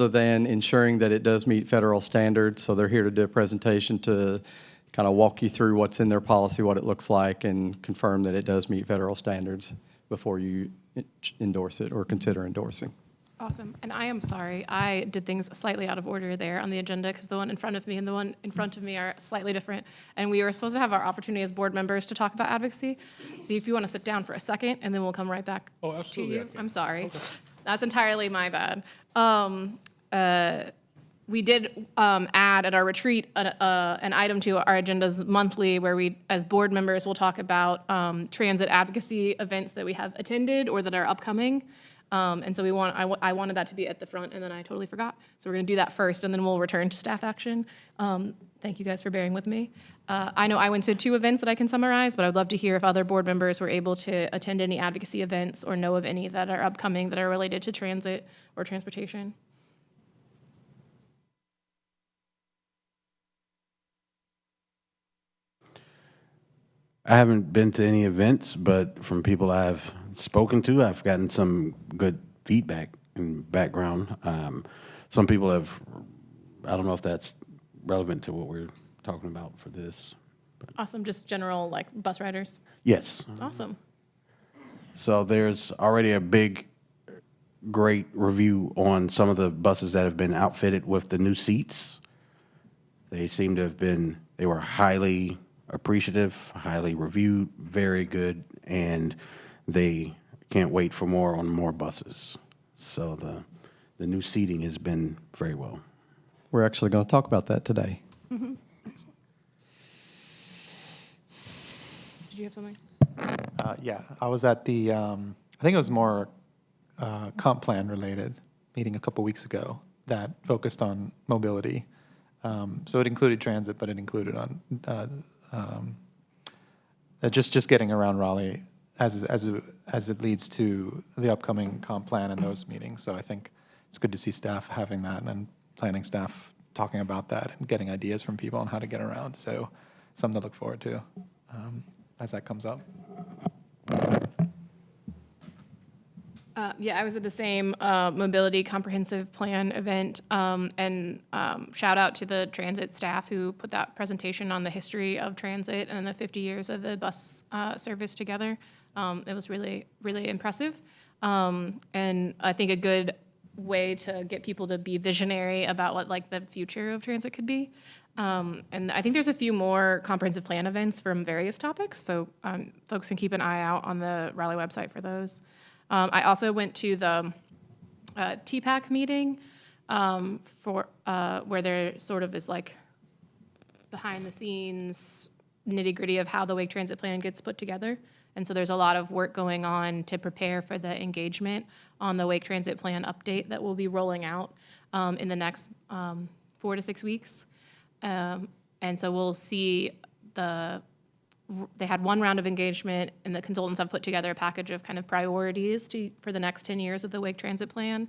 other than ensuring that it does meet federal standards. So they're here to do a presentation to kind of walk you through what's in their policy, what it looks like, and confirm that it does meet federal standards before you endorse it or consider endorsing. Awesome. And I am sorry, I did things slightly out of order there on the agenda because the one in front of me and the one in front of me are slightly different. And we were supposed to have our opportunity as board members to talk about advocacy. So if you want to sit down for a second and then we'll come right back to you. I'm sorry. Okay. That's entirely my bad. We did add at our retreat an item to our agendas monthly where we, as board members, will talk about transit advocacy events that we have attended or that are upcoming. And so I wanted that to be at the front, and then I totally forgot. So we're going to do that first, and then we'll return to staff action. Thank you guys for bearing with me. I know I went to 2 events that I can summarize, but I'd love to hear if other board members were able to attend any advocacy events or know of any that are upcoming that are related to transit or transportation. I haven't been to any events, but from people I've spoken to, I've gotten some good feedback and background. Some people have, I don't know if that's relevant to what we're talking about for this. But. Awesome, just general like bus riders? Yes. Awesome. So there's already a great review on some of the buses that have been outfitted with the new seats. They seem to have been, they were highly appreciative, highly reviewed, very good, and they can't wait for more buses. So the new seating has been very well. We're actually going to talk about that today. Mm-hmm. Did you have something? Yeah, I was at the, I think it was more comp plan related meeting a couple weeks ago that focused on mobility. So it included transit, but it included on just getting around Raleigh as it leads to the upcoming comp plan and those meetings. So I think it's good to see staff having that and planning staff talking about that and getting ideas from people on how to get around. So something to look forward to as that comes up. Yeah, I was at the same mobility comprehensive plan event, and shout out to the transit staff who put that presentation on the history of transit and the 50 years of the bus service together. It was really, really impressive, and I think a good way to get people to be visionary about what like the future of transit could be. And I think there's a few more comprehensive plan events from various topics, so folks can keep an eye out on the Raleigh website for those. I also went to the TPAC meeting for where there sort of is like behind the scenes nitty gritty of how the Wake Transit Plan gets put together. And so there's a lot of work going on to prepare for the engagement on the Wake Transit Plan update that will be rolling out in the next 4 to 6 weeks. And so we'll see they had one round of engagement, and the consultants have put together a package of kind of priorities for the next 10 years of the Wake Transit Plan.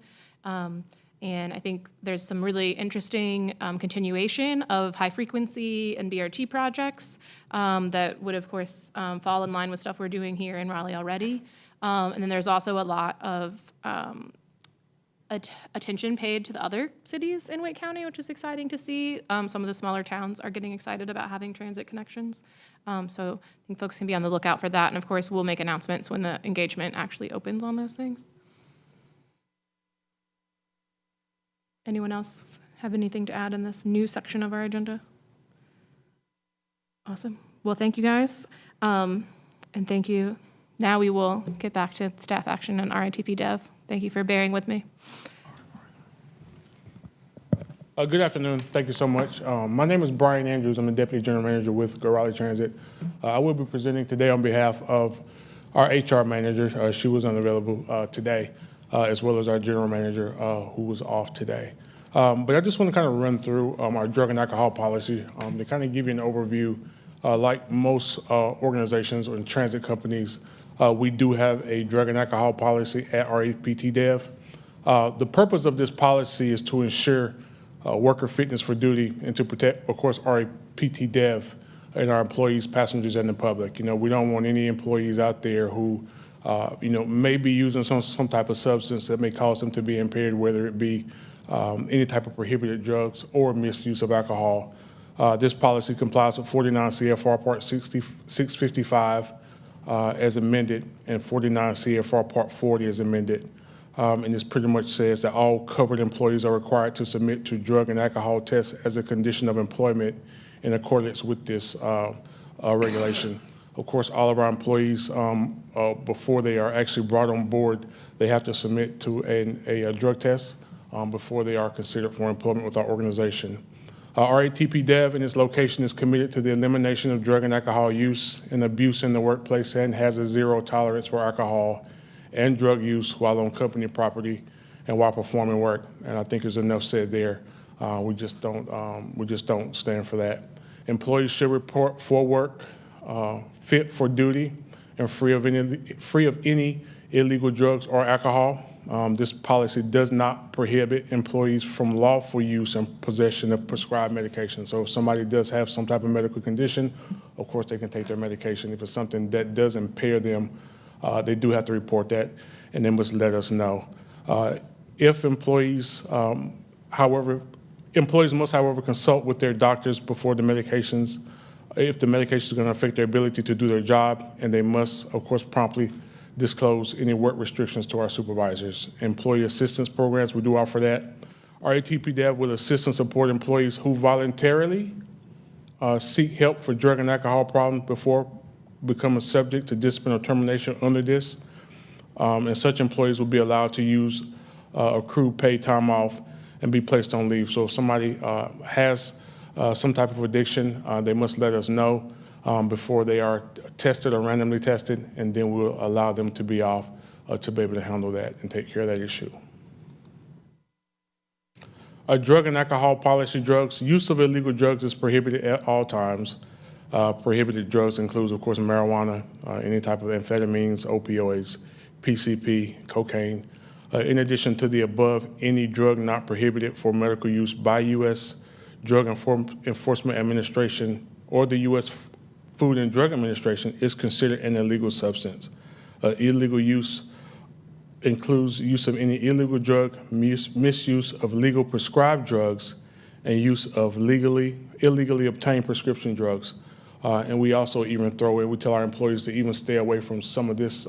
And I think there's some really interesting continuation of high-frequency and BRT projects that would, of course, fall in line with stuff we're doing here in Raleigh already. And then there's also a lot of attention paid to the other cities in Wake County, which is exciting to see. Some of the smaller towns are getting excited about having transit connections. So I think folks can be on the lookout for that. And of course, we'll make announcements when the engagement actually opens on those things. Anyone else have anything to add in this new section of our agenda? Awesome. Well, thank you guys. And thank you. Now we will get back to staff action and RITP Dev. Thank you for bearing with me. Good afternoon. Thank you so much. My name is Brian Andrews. I'm the Deputy General Manager with Raleigh Transit. I will be presenting today on behalf of our HR manager. She was unavailable today, as well as our General Manager who was off today. But I just want to kind of run through our drug and alcohol policy to kind of give you an overview. Like most organizations or transit companies, we do have a drug and alcohol policy at REPT Dev. The purpose of this policy is to ensure worker fitness for duty and to protect, of course, REPT Dev and our employees, passengers, and the public. You know, we don't want any employees out there who, may be using some type of substance that may cause them to be impaired, whether it be any type of prohibited drugs or misuse of alcohol. This policy complies with 49 CFR Part 655 as amended and 49 CFR Part 40 as amended. And this pretty much says that all covered employees are required to submit to drug and alcohol tests as a condition of employment in accordance with this regulation. Of course, all of our employees, before they are actually brought on board, they have to submit to a drug test before they are considered for employment with our organization. RATP Dev in its location is committed to the elimination of drug and alcohol use and abuse in the workplace and has a zero tolerance for alcohol and drug use while on company property and while performing work. And I think there's enough said there. We just don't stand for that. Employees should report for work, fit for duty, and free of any illegal drugs or alcohol. This policy does not prohibit employees from lawful use and possession of prescribed medication. So if somebody does have some type of medical condition, of course they can take their medication. If it's something that does impair them, they do have to report that and then must let us know. If employees, employees must, however, consult with their doctors before the medications, if the medication is going to affect their ability to do their job, and they must, of course, promptly disclose any work restrictions to our supervisors. Employee assistance programs, we do offer that. RATP Dev will assist and support employees who voluntarily seek help for drug and alcohol problems before becoming subject to discipline or termination under this. And such employees will be allowed to use accrued paid time off and be placed on leave. So if somebody has some type of addiction, they must let us know before they are tested or randomly tested, and then we'll allow them to be off to be able to handle that and take care of that issue. Drug and alcohol policy drugs. Use of illegal drugs is prohibited at all times. Prohibited drugs includes, of course, marijuana, any type of amphetamines, opioids, PCP, cocaine. In addition to the above, any drug not prohibited for medical use by U.S. Drug Enforcement Administration or the U.S. Food and Drug Administration is considered an illegal substance. Illegal use includes use of any illegal drug, misuse of legal prescribed drugs, and use of illegally obtained prescription drugs. And we also even throw in, we tell our employees to even stay away from some of this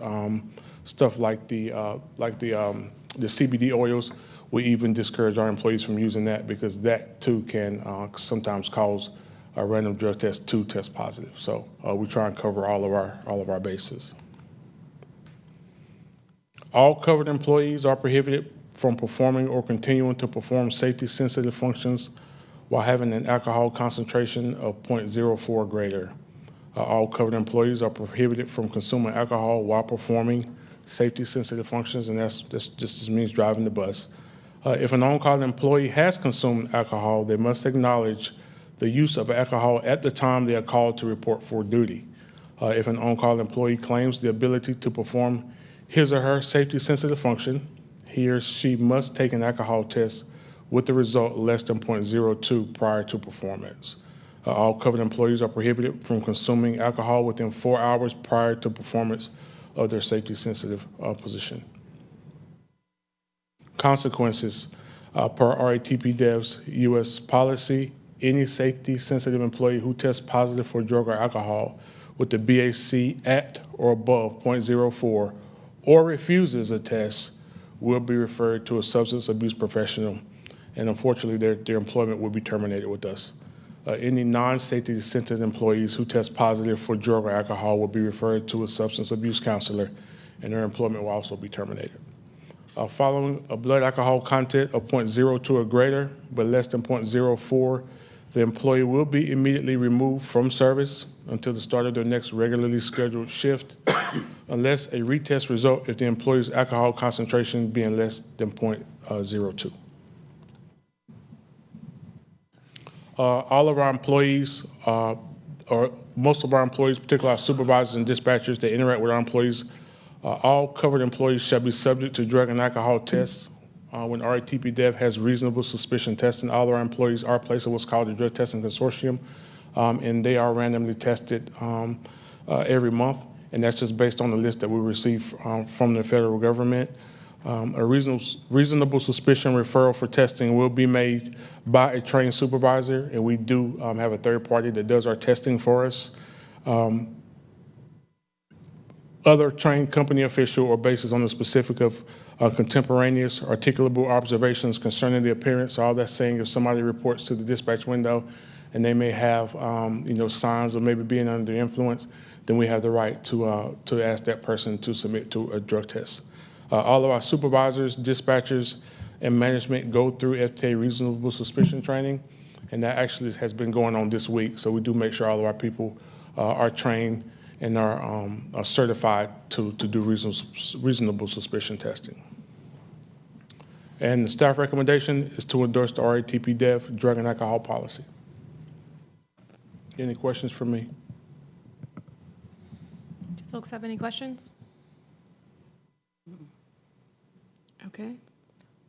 stuff like the CBD oils. We even discourage our employees from using that because that too can sometimes cause a random drug test to test positive. So we try and cover all of our bases. All covered employees are prohibited from performing or continuing to perform safety-sensitive functions while having an alcohol concentration of 0.04 or greater. All covered employees are prohibited from consuming alcohol while performing safety-sensitive functions, and that just means driving the bus. If an on-call employee has consumed alcohol, they must acknowledge the use of alcohol at the time they are called to report for duty. If an on-call employee claims the ability to perform his or her safety-sensitive function, he or she must take an alcohol test with the result less than 0.02 prior to performance. All covered employees are prohibited from consuming alcohol within 4 hours prior to performance of their safety-sensitive position. Consequences per RATP Dev's U.S. policy, any safety-sensitive employee who tests positive for drug or alcohol with the BAC at or above 0.04 or refuses a test will be referred to a substance abuse professional, and unfortunately their employment will be terminated with us. Any non-safety sensitive employees who test positive for drug or alcohol will be referred to a substance abuse counselor, and their employment will also be terminated. Following a blood alcohol content of 0.02 or greater, but less than 0.04, the employee will be immediately removed from service until the start of their next regularly scheduled shift, unless a retest result if the employee's alcohol concentration being less than 0.02. All of our employees, or most of our employees, particularly our supervisors and dispatchers that interact with our employees, all covered employees shall be subject to drug and alcohol tests. When RATP Dev has reasonable suspicion testing, all of our employees are placed in what's called the Drug Testing Consortium, and they are randomly tested every month, and that's just based on the list that we receive from the federal government. A reasonable suspicion referral for testing will be made by a trained supervisor, and we do have a third party that does our testing for us. Other trained company official or basis on the specific of contemporaneous articulable observations concerning the appearance. All that's saying if somebody reports to the dispatch window and they may have signs of maybe being under the influence, then we have the right to ask that person to submit to a drug test. All of our supervisors, dispatchers, and management go through FTA reasonable suspicion training, and that actually has been going on this week. So we do make sure all of our people are trained and are certified to do reasonable suspicion testing. And the staff recommendation is to endorse the RATP Dev drug and alcohol policy. Any questions for me? Do folks have any questions? Okay.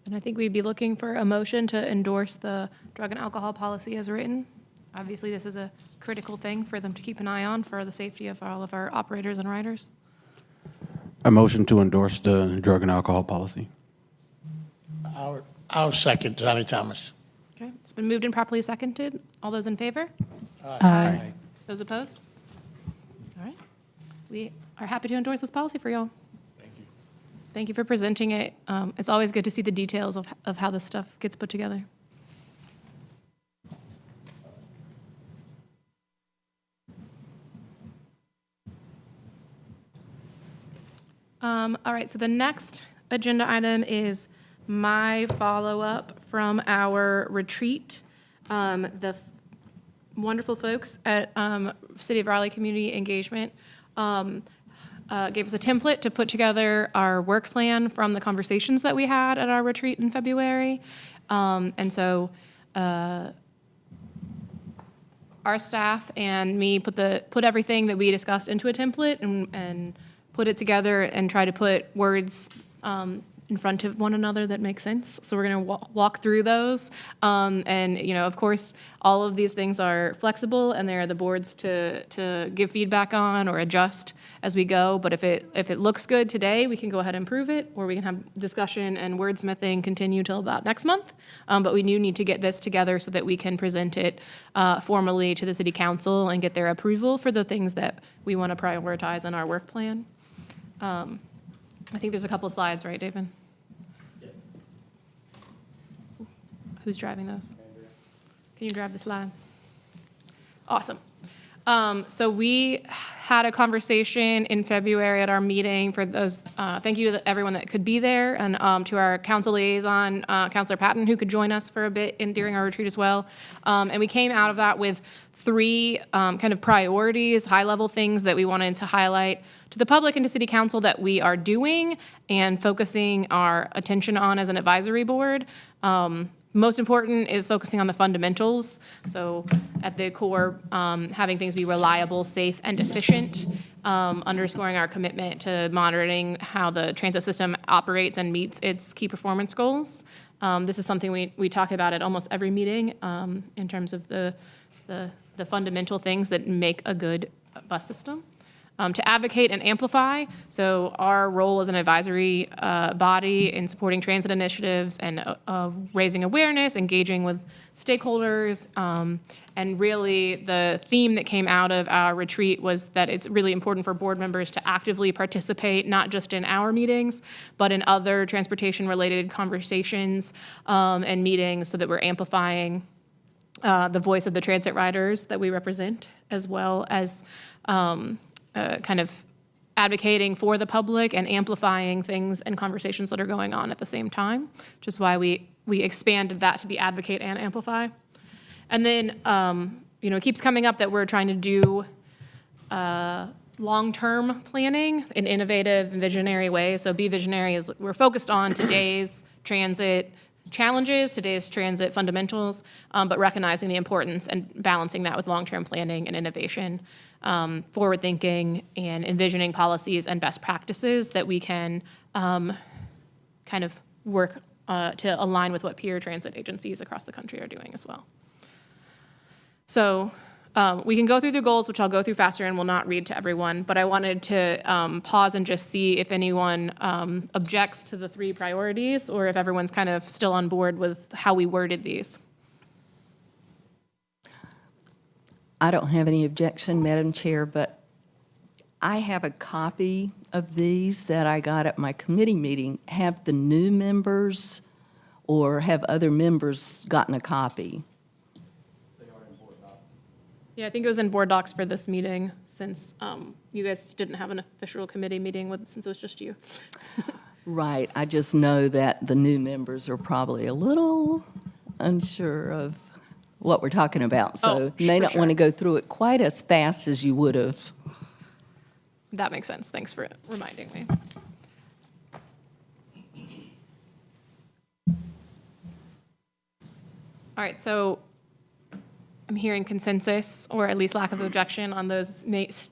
And I think we'd be looking for a motion to endorse the drug and alcohol policy as written. Obviously, this is a critical thing for them to keep an eye on for the safety of all of our operators and riders. A motion to endorse the drug and alcohol policy. I'll second Johnny Thomas. Okay, it's been moved and properly seconded. All those in favor? Aye. Those opposed? All right. We are happy to endorse this policy for y'all. Thank you for presenting it. It's always good to see the details of how this stuff gets put together. All right, so the next agenda item is my follow-up from our retreat. The wonderful folks at City of Raleigh Community Engagement gave us a template to put together our work plan from the conversations that we had at our retreat in February. And so our staff and me put everything that we discussed into a template and put it together and try to put words in front of one another that make sense. So we're going to walk through those. And, of course, all of these things are flexible, and they're the boards to give feedback on or adjust as we go. But if it looks good today, we can go ahead and prove it, or we can have discussion and wordsmithing continue till about next month. But we do need to get this together so that we can present it formally to the City Council and get their approval for the things that we want to prioritize in our work plan. I think there's a couple slides, right, David? Who's driving those? Can you grab the slides? Awesome. So we had a conversation in February at our meeting. For those, thank you to everyone that could be there, and to our council liaison, Councilor Patton, who could join us for a bit during our retreat as well. And we came out of that with three kind of priorities, high-level things that we wanted to highlight to the public and to City Council that we are doing and focusing our attention on as an advisory board. Most important is focusing on the fundamentals. So at the core, having things be reliable, safe, and efficient, underscoring our commitment to monitoring how the transit system operates and meets its key performance goals. This is something we talk about at almost every meeting in terms of the fundamental things that make a good bus system. To advocate and amplify, so our role as an advisory body in supporting transit initiatives and raising awareness, engaging with stakeholders, and really the theme that came out of our retreat was that it's really important for board members to actively participate, not just in our meetings, but in other transportation-related conversations and meetings, so that we're amplifying the voice of the transit riders that we represent, as well as kind of advocating for the public and amplifying things and conversations that are going on at the same time, which is why we expanded that to be advocate and amplify. And then, it keeps coming up that we're trying to do long-term planning in innovative and visionary ways. So Be Visionary is, we're focused on today's transit challenges, today's transit fundamentals, but recognizing the importance and balancing that with long-term planning and innovation, forward thinking and envisioning policies and best practices that we can kind of work to align with what peer transit agencies across the country are doing as well. So We can go through the goals, which I'll go through faster and will not read to everyone, but I wanted to pause and just see if anyone objects to the 3 priorities or if everyone's kind of still on board with how we worded these. I don't have any objection, Madam Chair, but I have a copy of these that I got at my committee meeting. Have the new members or have other members gotten a copy? Yeah, I think it was in board docs for this meeting since you guys didn't have an official committee meeting since it was just you. Right, I just know that the new members are probably a little unsure of what we're talking about, so you may for not sure. want to go through it quite as fast as you would have. That makes sense. Thanks for reminding me. All right, so I'm hearing consensus, or at least lack of objection, on those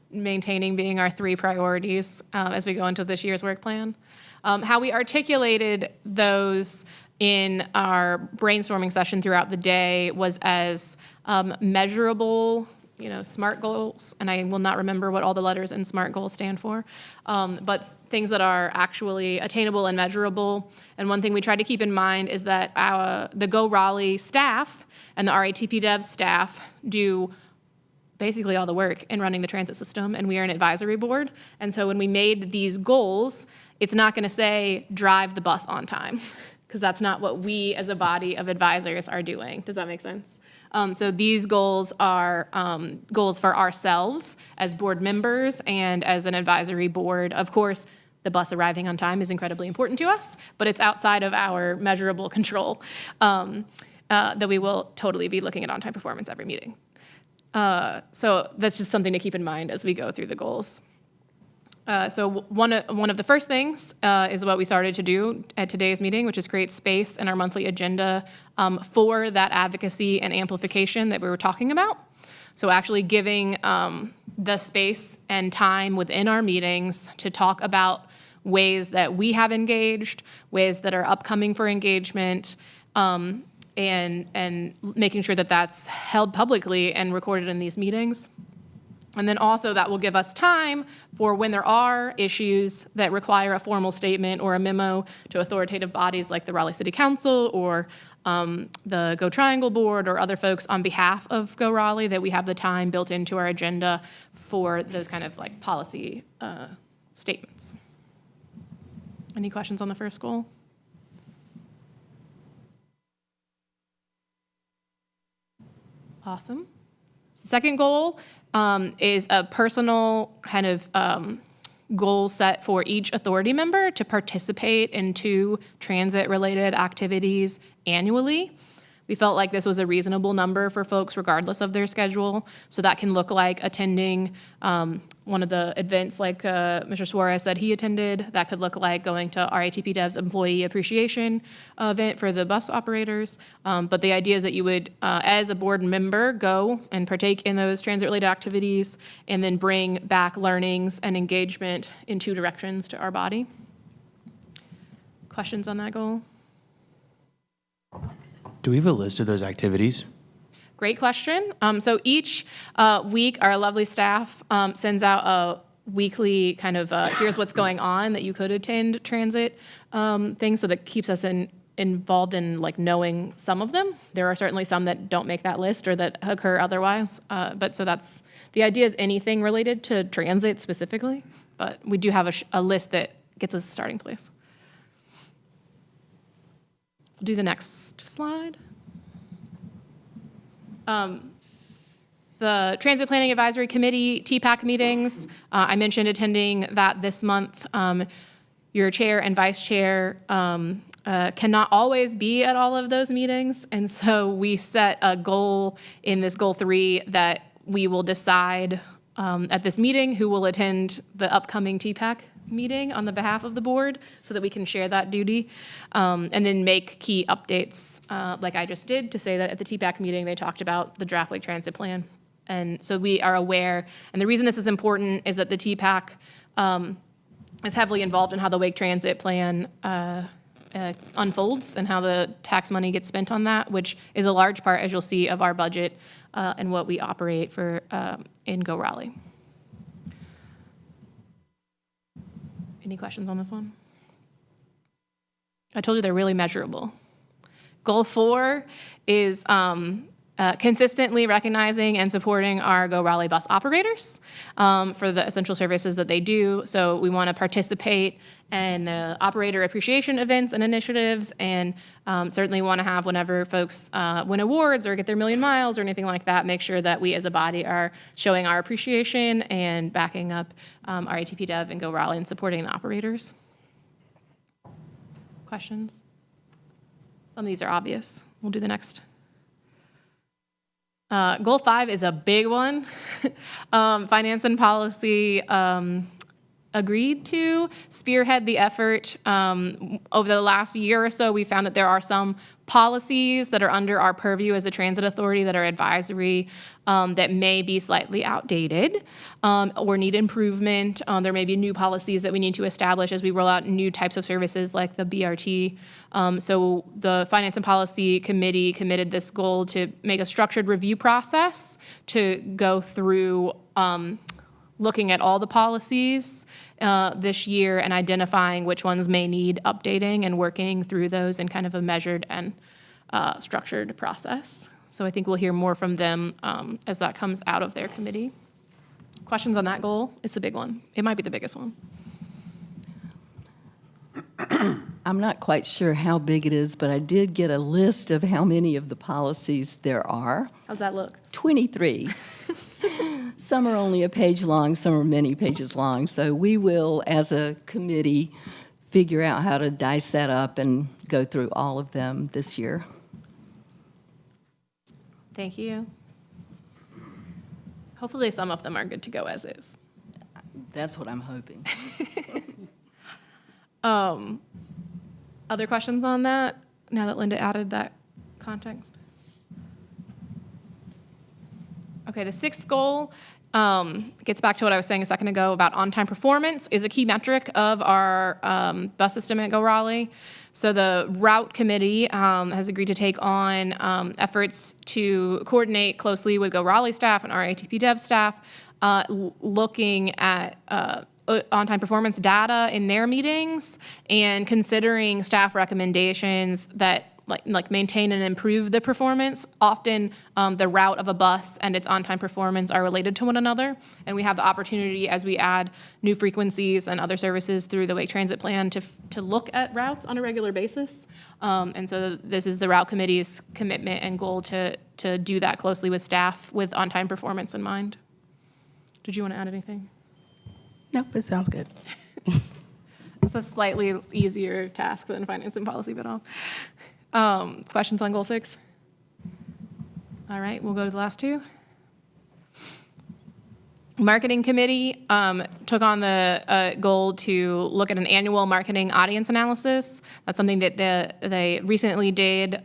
maintaining being our 3 priorities as we go into this year's work plan. How we articulated those in our brainstorming session throughout the day was as measurable, SMART goals, and I will not remember what all the letters in SMART goals stand for, but things that are actually attainable and measurable. And one thing we tried to keep in mind is that the Go Raleigh staff and the RATP Dev staff do basically all the work in running the transit system, and we are an advisory board. And so when we made these goals, it's not going to say drive the bus on time, because that's not what we as a body of advisors are doing. Does that make sense? So these goals are goals for ourselves as board members and as an advisory board. Of course, the bus arriving on time is incredibly important to us, but it's outside of our measurable control that we will totally be looking at on-time performance every meeting. So that's just something to keep in mind as we go through the goals. So one of the first things is what we started to do at today's meeting, which is create space in our monthly agenda for that advocacy and amplification that we were talking about. So actually giving the space and time within our meetings to talk about ways that we have engaged, ways that are upcoming for engagement, and making sure that that's held publicly and recorded in these meetings. And then also that will give us time for when there are issues that require a formal statement or a memo to authoritative bodies like the Raleigh City Council or the Go Triangle Board or other folks on behalf of Go Raleigh, that we have the time built into our agenda for those kind of like policy statements. Any questions on the first goal? Awesome. Second goal is a personal kind of goal set for each authority member to participate in 2 transit-related activities annually. We felt like this was a reasonable number for folks regardless of their schedule. So that can look like attending one of the events like Mr. Suarez said he attended. That could look like going to RATP Dev's employee appreciation event for the bus operators. But the idea is that you would, as a board member, go and partake in those transit-related activities and then bring back learnings and engagement in 2 directions to our body. Questions on that goal? Do we have a list of those activities? Great question. So each week, our lovely staff sends out a weekly kind of here's what's going on that you could attend transit thing, so that keeps us involved in like knowing some of them. There are certainly some that don't make that list or that occur otherwise. But so that's, the idea is anything related to transit specifically, but we do have a list that gets us a starting place. We'll do the next slide. The Transit Planning Advisory Committee, TPAC meetings, I mentioned attending that this month. Your chair and vice chair cannot always be at all of those meetings, and so we set a goal in this goal 3 that we will decide at this meeting who will attend the upcoming TPAC meeting on the behalf of the board so that we can share that duty, and then make key updates like I just did to say that at the TPAC meeting they talked about the draft Wake Transit Plan. And so we are aware, and the reason this is important is that the TPAC is heavily involved in how the Wake Transit Plan unfolds and how the tax money gets spent on that, which is a large part, as you'll see, of our budget and what we operate for in Go Raleigh. Any questions on this one? I told you they're really measurable. Goal 4 is consistently recognizing and supporting our Go Raleigh bus operators for the essential services that they do. So we want to participate in the operator appreciation events and initiatives, and certainly want to have, whenever folks win awards or get their 1,000,000 miles or anything like that, make sure that we as a body are showing our appreciation and backing up our ATP Dev and Go Raleigh and supporting the operators. Questions? Some of these are obvious. We'll do the next. Goal 5 is a big one. Finance and policy agreed to spearhead the effort. Over the last year or so, we found that there are some policies that are under our purview as a transit authority that are advisory that may be slightly outdated or need improvement. There may be new policies that we need to establish as we roll out new types of services like the BRT. So the Finance and Policy Committee committed this goal to make a structured review process to go through looking at all the policies this year and identifying which ones may need updating and working through those in kind of a measured and structured process. So I think we'll hear more from them as that comes out of their committee. Questions on that goal? It's a big one. It might be the biggest one. I'm not quite sure how big it is, but I did get a list of how many of the policies there are. How's that look? 23. Some are only a page long, some are many pages long. So we will, as a committee, figure out how to dice that up and go through all of them this year. Thank you. Hopefully some of them are good to go as is. That's what I'm hoping. Other questions on that, now that Linda added that context? Okay, the 6th goal gets back to what I was saying a second ago about on-time performance is a key metric of our bus system at Go Raleigh. So the route committee has agreed to take on efforts to coordinate closely with Go Raleigh staff and our ATP Dev staff, looking at on-time performance data in their meetings and considering staff recommendations that like maintain and improve the performance. Often the route of a bus and its on-time performance are related to one another, and we have the opportunity as we add new frequencies and other services through the Wake Transit Plan to look at routes on a regular basis. And so this is the route committee's commitment and goal to do that closely with staff with on-time performance in mind. Did you want to add anything? Nope, it sounds good. It's a slightly easier task than finance and policy, but questions on goal 6? All right, we'll go to the last 2. Marketing committee took on the goal to look at an annual marketing audience analysis. That's something that they recently did.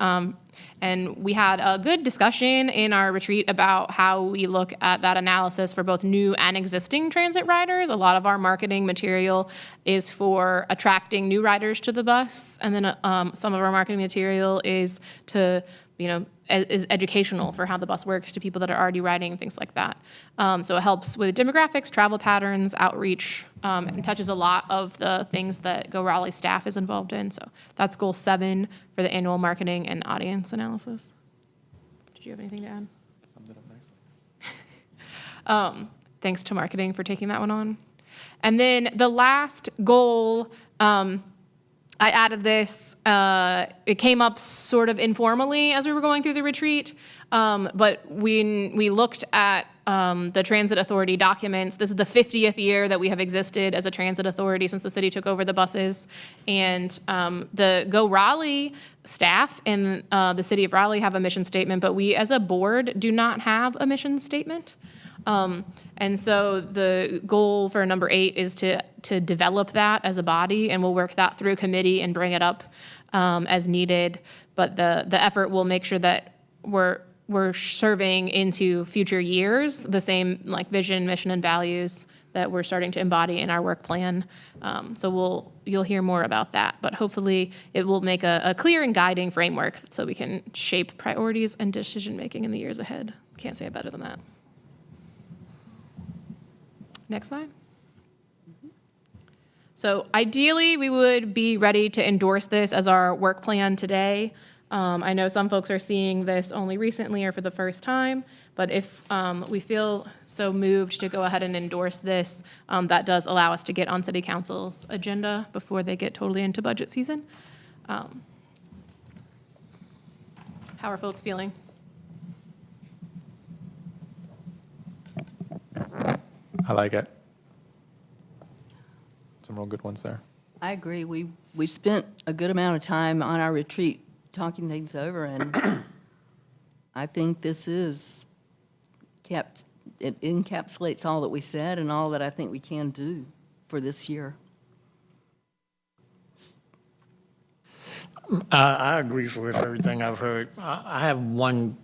And we had a good discussion in our retreat about how we look at that analysis for both new and existing transit riders. A lot of our marketing material is for attracting new riders to the bus, and then some of our marketing material is to, is educational for how the bus works to people that are already riding, things like that. So it helps with demographics, travel patterns, outreach, and touches a lot of the things that Go Raleigh staff is involved in. So that's goal 7 for the annual marketing and audience analysis. Did you have anything to add? Summed it up nicely. Thanks to marketing for taking that one on. And then the last goal, I added this, it came up sort of informally as we were going through the retreat, but we looked at the Transit Authority documents. This is the 50th year that we have existed as a transit authority since the city took over the buses. And the Go Raleigh staff in the city of Raleigh have a mission statement, but we as a board do not have a mission statement. And so the goal for number 8 is to develop that as a body, and we'll work that through committee and bring it up as needed. But the effort will make sure that we're we're serving into future years, the same like vision, mission, and values that we're starting to embody in our work plan. So you'll hear more about that, but hopefully it will make a clear and guiding framework so we can shape priorities and decision-making in the years ahead. Can't say it better than that. Next slide. So ideally, we would be ready to endorse this as our work plan today. I know some folks are seeing this only recently or for the first time, but if we feel so moved to go ahead and endorse this, that does allow us to get on City Council's agenda before they get totally into budget season. How are folks feeling? I like it. Some real good ones there. I agree. We spent a good amount of time on our retreat talking things over, and I think this it encapsulates all that we said and all that I think we can do for this year. I agree with everything I've heard. I have one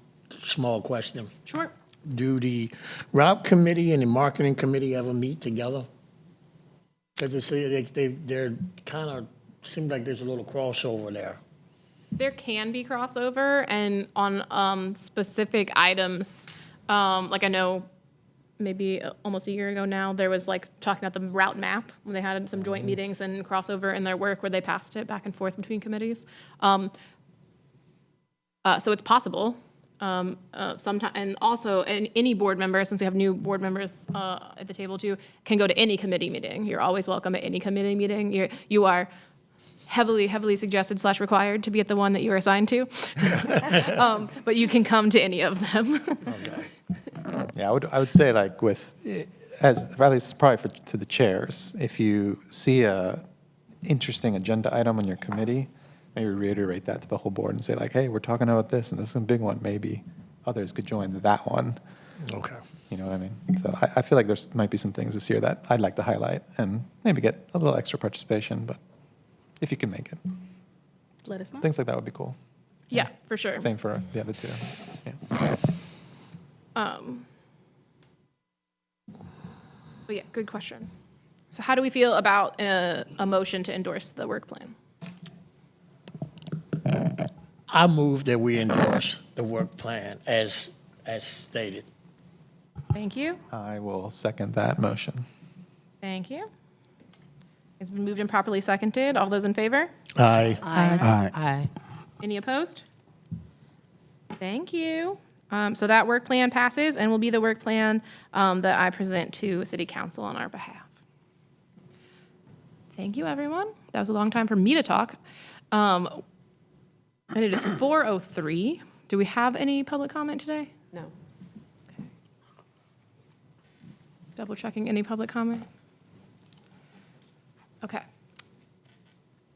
small question. Sure. Do the route committee and the marketing committee ever meet together? Because they're kind of, seems like there's a little crossover there. There can be crossover, and on specific items, like I know maybe almost a year ago now, there was like talking about the route map when they had some joint meetings and crossover in their work where they passed it back and forth between committees. So it's possible. Sometimes, and also any board member, since we have new board members at the table too, can go to any committee meeting. You're always welcome at any committee meeting. You are heavily suggested / required to be at the one that you are assigned to. But you can come to any of them. Yeah, I would say like as at least probably to the chairs, if you see a interesting agenda item on your committee, maybe reiterate that to the whole board and say like, hey, we're talking about this and this is a big one. Maybe others could join that one. Okay. You know what I mean? So I feel like there's might be some things this year that I'd like to highlight and maybe get a little extra participation, but if you can make it. Let us know. Things like that would be cool. Yeah, for sure. Same for the other two. Yeah. But yeah, good question. So how do we feel about a motion to endorse the work plan? I move that we endorse the work plan as stated. Thank you. I will second that motion. Thank you. It's been moved and properly seconded. All those in favor? Aye. Aye. Any opposed? Thank you. So that work plan passes and will be the work plan that I present to City Council on our behalf. Thank you, everyone. That was a long time for me to talk. And it is 4:03. Do we have any public comment today? No. Okay. Double checking any public comment? Okay.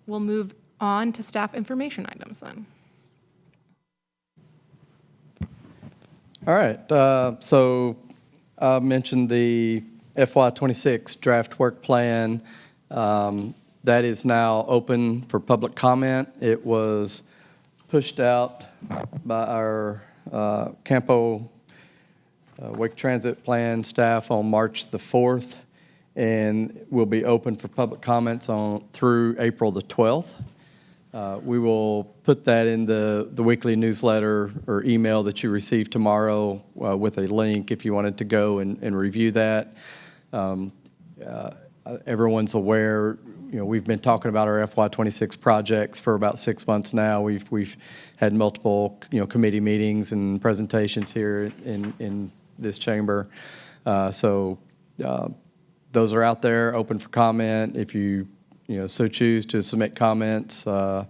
We'll move on to staff information items then. All right, so I mentioned the FY26 draft work plan. That is now open for public comment. It was pushed out by our Campo Wake Transit Plan staff on March the 4th, and will be open for public comments through April the 12th. We will put that in the weekly newsletter or email that you receive tomorrow with a link if you wanted to go and review that. Everyone's aware, we've been talking about our FY26 projects for about 6 months now. We've had multiple, committee meetings and presentations here in this chamber. So those are out there, open for comment. If you so choose to submit comments, that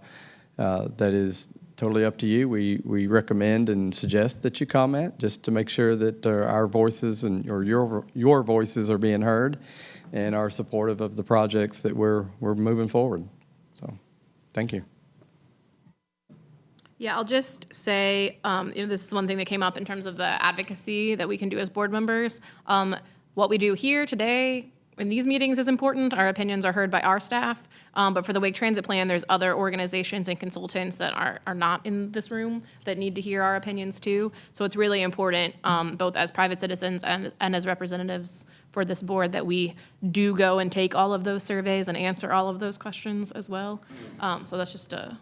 is totally up to you. We recommend and suggest that you comment just to make sure that our voices or your voices are being heard and are supportive of the projects that we're moving forward. So, thank you. Yeah, I'll just say, this is one thing that came up in terms of the advocacy that we can do as board members. What we do here today in these meetings is important. Our opinions are heard by our staff. But for the Wake Transit Plan, there's other organizations and consultants that are not in this room that need to hear our opinions too. So it's really important, both as private citizens and as representatives for this board, that we do go and take all of those surveys and answer all of those questions as well. So that's just a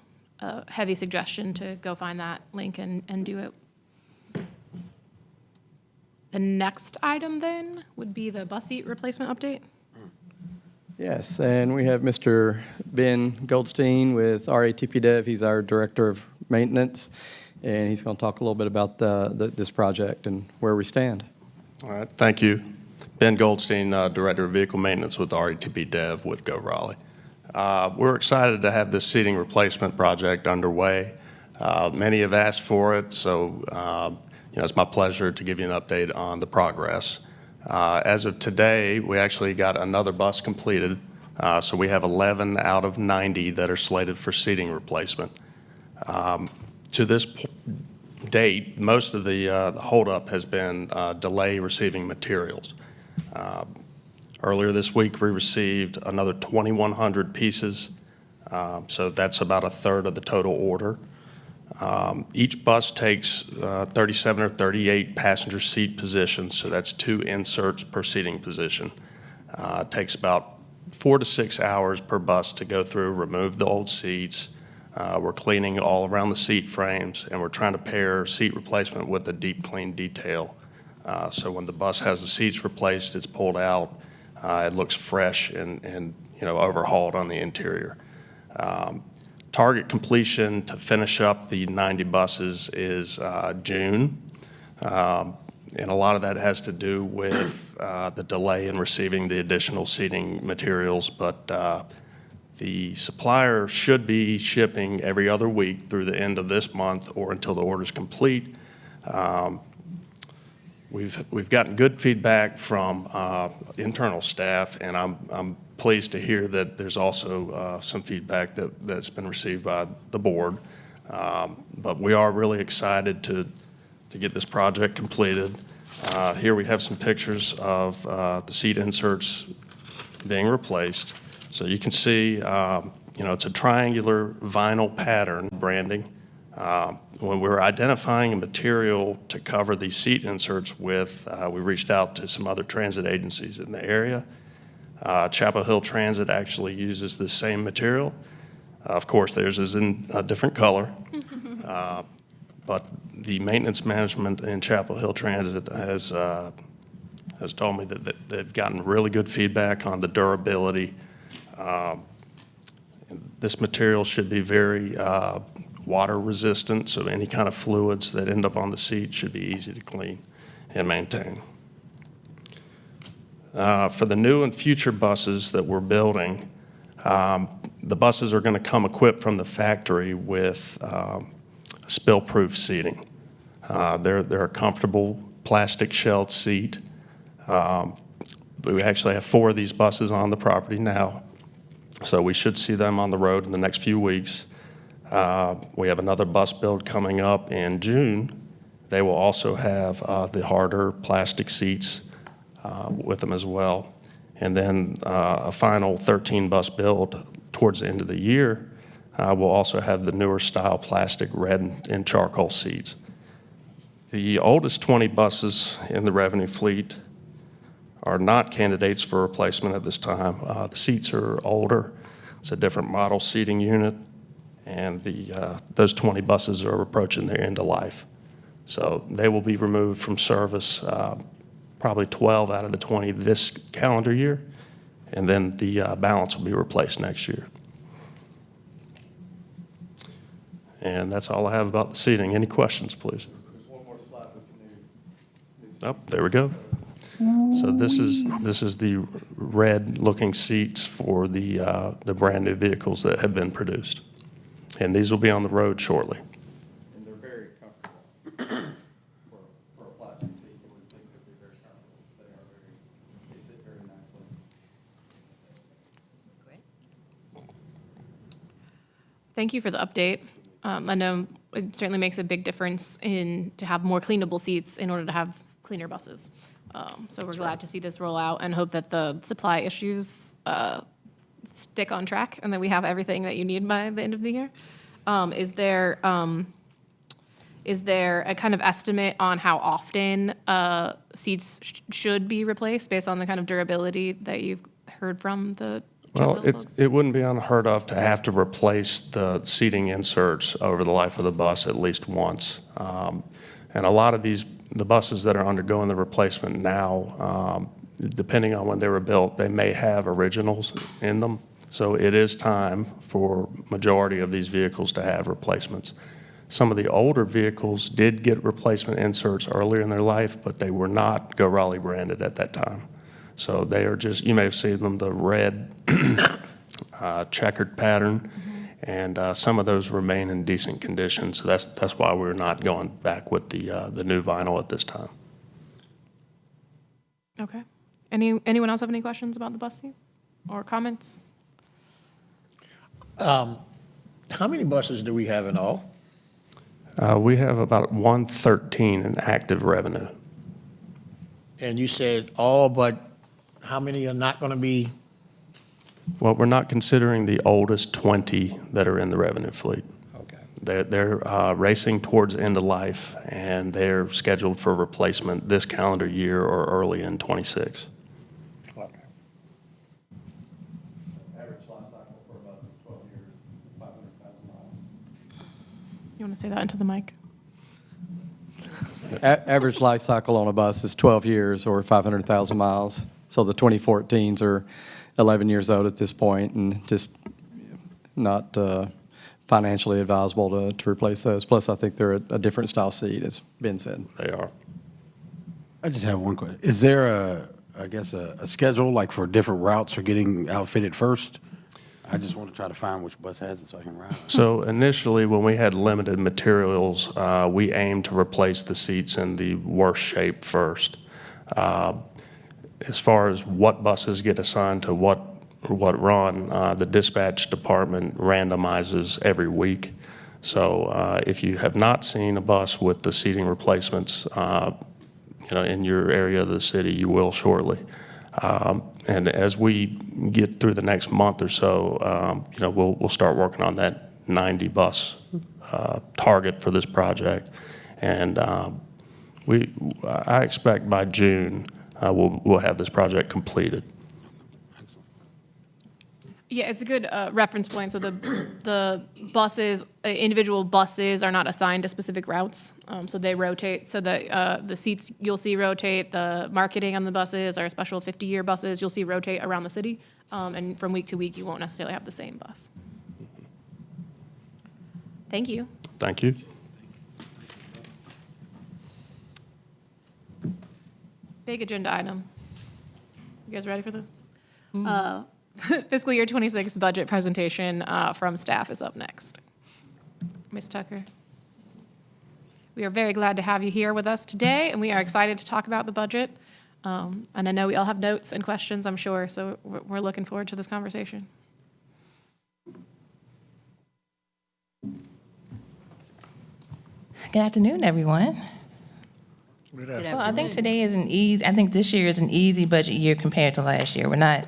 heavy suggestion to go find that link and do it. The next item then would be the bus seat replacement update. Yes, and we have Mr. Ben Goldstein with RATP Dev. He's our Director of Maintenance, and he's going to talk a little bit about this project and where we stand. All right, thank you. Ben Goldstein, Director of Vehicle Maintenance with RATP Dev with Go Raleigh. We're excited to have this seating replacement project underway. Many have asked for it, so it's my pleasure to give you an update on the progress. As of today, we actually got another bus completed, so we have 11 out of 90 that are slated for seating replacement. To this date, most of the holdup has been delay receiving materials. Earlier this week, we received another 2,100 pieces, so that's about a third of the total order. Each bus takes 37 or 38 passenger seat positions, so that's 2 inserts per seating position. It takes about 4 to 6 hours per bus to go through, remove the old seats. We're cleaning all around the seat frames, and we're trying to pair seat replacement with a deep clean detail. So when the bus has the seats replaced, it's pulled out, it looks fresh and overhauled on the interior. Target completion to finish up the 90 buses is June. And a lot of that has to do with the delay in receiving the additional seating materials, but the supplier should be shipping every other week through the end of this month or until the order's complete. We've gotten good feedback from internal staff, and I'm pleased to hear that there's also some feedback that's been received by the board. But we are really excited to get this project completed. Here we have some pictures of the seat inserts being replaced. So you can see, it's a triangular vinyl pattern branding. When we were identifying a material to cover these seat inserts with, we reached out to some other transit agencies in the area. Chapel Hill Transit actually uses the same material. Of course, theirs is in a different color. But the maintenance management in Chapel Hill Transit has told me that they've gotten really good feedback on the durability. This material should be very water resistant, so any kind of fluids that end up on the seat should be easy to clean and maintain. For the new and future buses that we're building, the buses are going to come equipped from the factory with spill-proof seating. They're a comfortable plastic shelled seat. We actually have 4 of these buses on the property now, so we should see them on the road in the next few weeks. We have another bus build coming up in June. They will also have the harder plastic seats with them as well. And then a final 13 bus build towards the end of the year will also have the newer style plastic red and charcoal seats. The oldest 20 buses in the revenue fleet are not candidates for replacement at this time. The seats are older. It's a different model seating unit, and those 20 buses are approaching their end of life. So they will be removed from service, probably 12 out of the 20 this calendar year, and then the balance will be replaced next year. And that's all I have about the seating. Any questions, please? There's one more slide with the new. Oh, there we go. So this is the red-looking seats for the brand-new vehicles that have been produced. And these will be on the road shortly. And they're very comfortable. For a plastic seat, you would think they'd be very comfortable. They sit very nicely. Thank you for the update. I know it certainly makes a big difference to have more cleanable seats in order to have cleaner buses. So we're glad to see this roll out and hope that the supply issues stick on track and that we have everything that you need by the end of the year. Is there a kind of estimate on how often seats should be replaced based on the kind of durability that you've heard from the Well, Chapel folks? it wouldn't be unheard of to have to replace the seating inserts over the life of the bus at least once. And a lot of the buses that are undergoing the replacement now, depending on when they were built, they may have originals in them. So it is time for majority of these vehicles to have replacements. Some of the older vehicles did get replacement inserts earlier in their life, but they were not Go Raleigh branded at that time. So they are just, you may have seen them, the red checkered pattern, and some of those remain in decent condition. So that's why we're not going back with the new vinyl at this time. Okay. Anyone else have any questions about the bus seats or comments? How many buses do we have in all? We have about 113 in active revenue. And you said all, but how many are not going to be? Well, we're not considering the oldest 20 that are in the revenue fleet. Okay. They're racing towards end of life, and they're scheduled for replacement this calendar year or early in '26. Okay. Average life cycle for a bus is 12 years, 500,000 miles. You want to say that into the mic? Average life cycle on a bus is 12 years or 500,000 miles. So the 2014s are 11 years old at this point and just not financially advisable to replace those. Plus, I think they're a different style seat, as Ben said. They are. I just have one question. Is there a schedule like for different routes or getting outfitted first? I just want to try to find which bus has it so I can ride. So initially, when we had limited materials, we aimed to replace the seats in the worst shape first. As far as what buses get assigned to what run, the dispatch department randomizes every week. So if you have not seen a bus with the seating replacements, in your area of the city, you will shortly. And as we get through the next month or so, we'll start working on that 90 bus target for this project. And I expect by June we'll have this project completed. Yeah, it's a good reference point. So the buses, individual buses are not assigned to specific routes. So they rotate, so the seats you'll see rotate, the marketing on the buses are special 50-year buses you'll see rotate around the city. And from week to week, you won't necessarily have the same bus. Thank you. Thank you. Big agenda item. You guys ready for this? Fiscal year 26 budget presentation from staff is up next. Ms. Tucker. We are very glad to have you here with us today, and we are excited to talk about the budget. And I know we all have notes and questions, I'm sure, so we're looking forward to this conversation. Good afternoon, everyone. Well, I think today is I think this year is an easy budget year compared to last year. We're not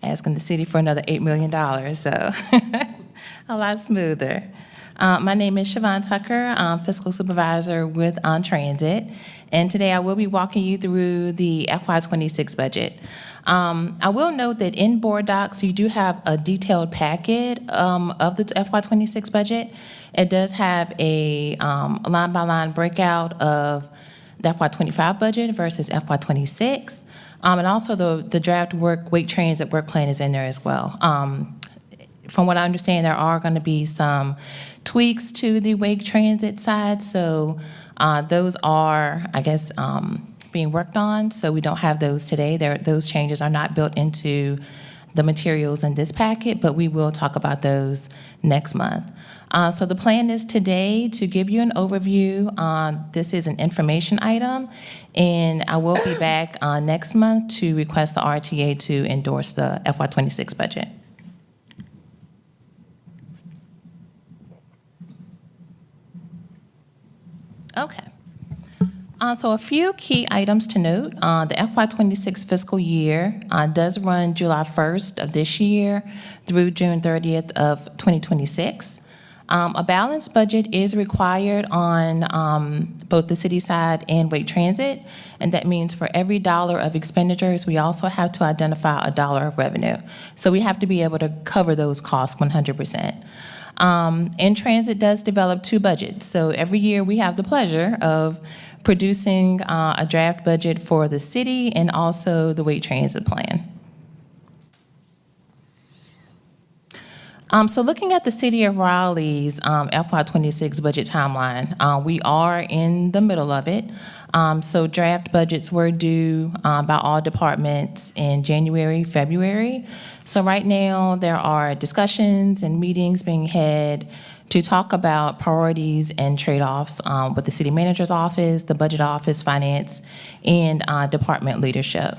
asking the city for another $8 million, so a lot smoother. My name is Siobhan Tucker. I'm fiscal supervisor with On Transit, and today I will be walking you through the FY26 budget. I will note that in board docs, you do have a detailed packet of the FY26 budget. It does have a line-by-line breakout of the FY25 budget versus FY26. And also the draft weight transit work plan is in there as well. From what I understand, there are going to be some tweaks to the wake transit side. So those are, I guess, being worked on. So we don't have those today. Those changes are not built into the materials in this packet, but we will talk about those next month. So the plan is today to give you an overview. This is an information item, and I will be back next month to request the RTA to endorse the FY26 budget. Okay. So a few key items to note. The FY26 fiscal year does run July 1st of this year through June 30th of 2026. A balanced budget is required on both the city side and Wake Transit, and that means for every dollar of expenditures, we also have to identify a dollar of revenue. So we have to be able to cover those costs 100%. And Transit does develop two budgets. So every year we have the pleasure of producing a draft budget for the city and also the Wake Transit Plan. So looking at the City of Raleigh's FY26 budget timeline, we are in the middle of it. So draft budgets were due by all departments in January, February. So right now, there are discussions and meetings being had to talk about priorities and trade-offs with the city manager's office, the budget office, finance, and department leadership.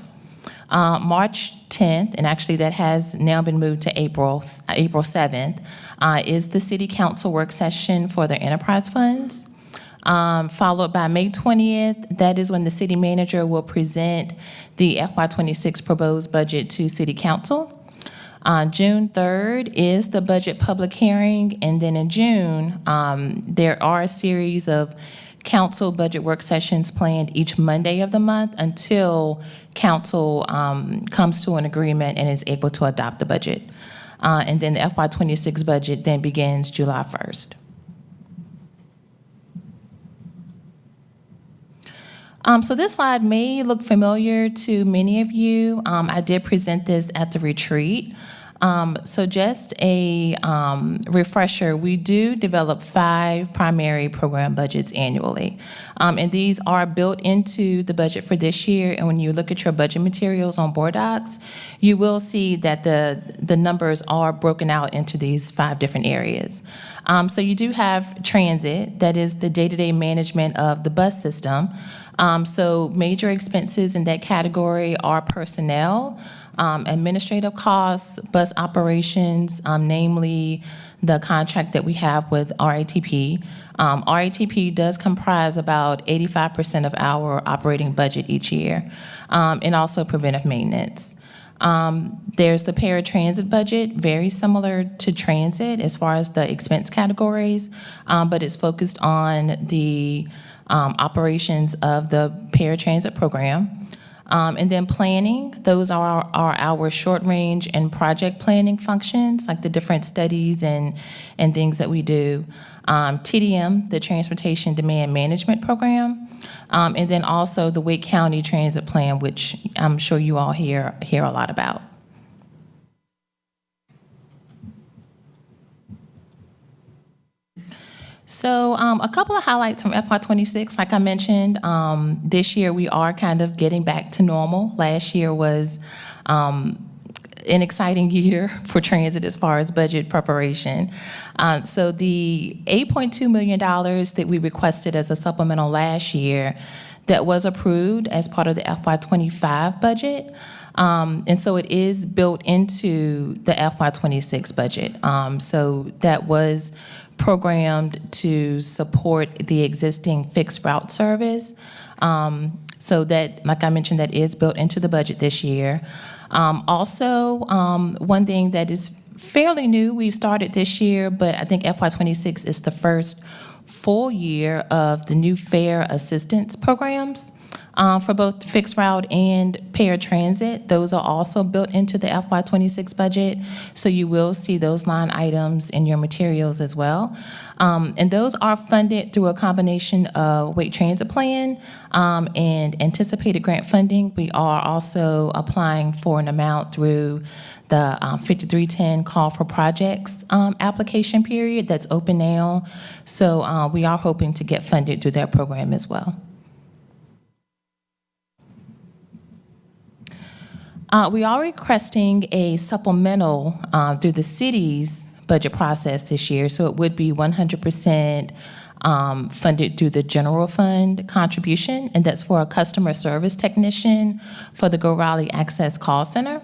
March 10th, and actually that has now been moved to April 7th, is the city council work session for their enterprise funds. Followed by May 20th, that is when the city manager will present the FY26 proposed budget to city council. June 3rd is the budget public hearing, and then in June, there are a series of council budget work sessions planned each Monday of the month until council comes to an agreement and is able to adopt the budget. And then the FY26 budget then begins July 1st. So this slide may look familiar to many of you. I did present this at the retreat. So just a refresher, we do develop 5 primary program budgets annually. And these are built into the budget for this year. And when you look at your budget materials on board docs, you will see that the numbers are broken out into these 5 different areas. So you do have transit, that is the day-to-day management of the bus system. So major expenses in that category are personnel, administrative costs, bus operations, namely the contract that we have with RATP. RATP does comprise about 85% of our operating budget each year, and also preventive maintenance. There's the paratransit budget, very similar to transit as far as the expense categories, but it's focused on the operations of the paratransit program. And then planning, those are our short-range and project planning functions, like the different studies and things that we do. TDM, the Transportation Demand Management Program, and then also the Wake County Transit Plan, which I'm sure you all hear a lot about. So a couple of highlights from FY26. Like I mentioned, this year we are kind of getting back to normal. Last year was an exciting year for transit as far as budget preparation. So the $8.2 million that we requested as a supplemental last year, that was approved as part of the FY25 budget. And so it is built into the FY26 budget. So that was programmed to support the existing fixed route service. So that, like I mentioned, that is built into the budget this year. Also, one thing that is fairly new, we've started this year, but I think FY26 is the first full year of the new fare assistance programs. For both fixed route and paratransit. Those are also built into the FY26 budget, so you will see those line items in your materials as well. And those are funded through a combination of Wake Transit Plan and anticipated grant funding. We are also applying for an amount through the 5310 Call for Projects application period that's open now. So we are hoping to get funded through that program as well. We are requesting a supplemental through the city's budget process this year, so it would be 100% funded through the general fund contribution, and that's for a customer service technician for the Go Raleigh Access Call Center.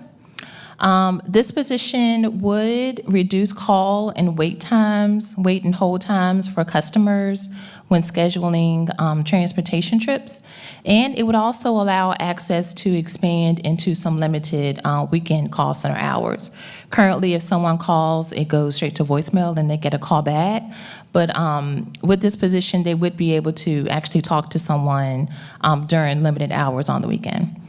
This position would reduce call and wait and hold times for customers when scheduling transportation trips. And it would also allow access to expand into some limited weekend call center hours. Currently, if someone calls, it goes straight to voicemail and they get a call back. But with this position, they would be able to actually talk to someone during limited hours on the weekend.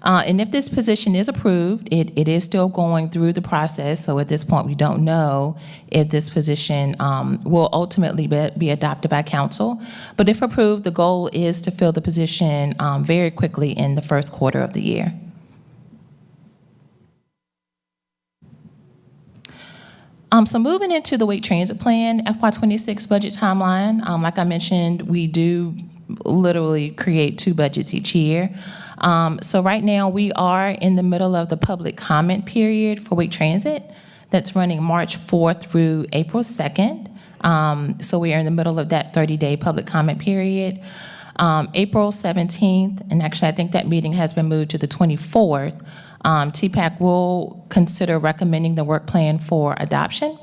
And if this position is approved, it is still going through the process. So at this point, we don't know if this position will ultimately be adopted by council. But if approved, the goal is to fill the position very quickly in the first quarter of the year. So moving into the Wake Transit Plan FY26 budget timeline, like I mentioned, we do literally create 2 budgets each year. So right now we are in the middle of the public comment period for Wake Transit. That's running March 4th through April 2nd. So we are in the middle of that 30-day public comment period. April 17th, and actually I think that meeting has been moved to the 24th, TPAC will consider recommending the work plan for adoption.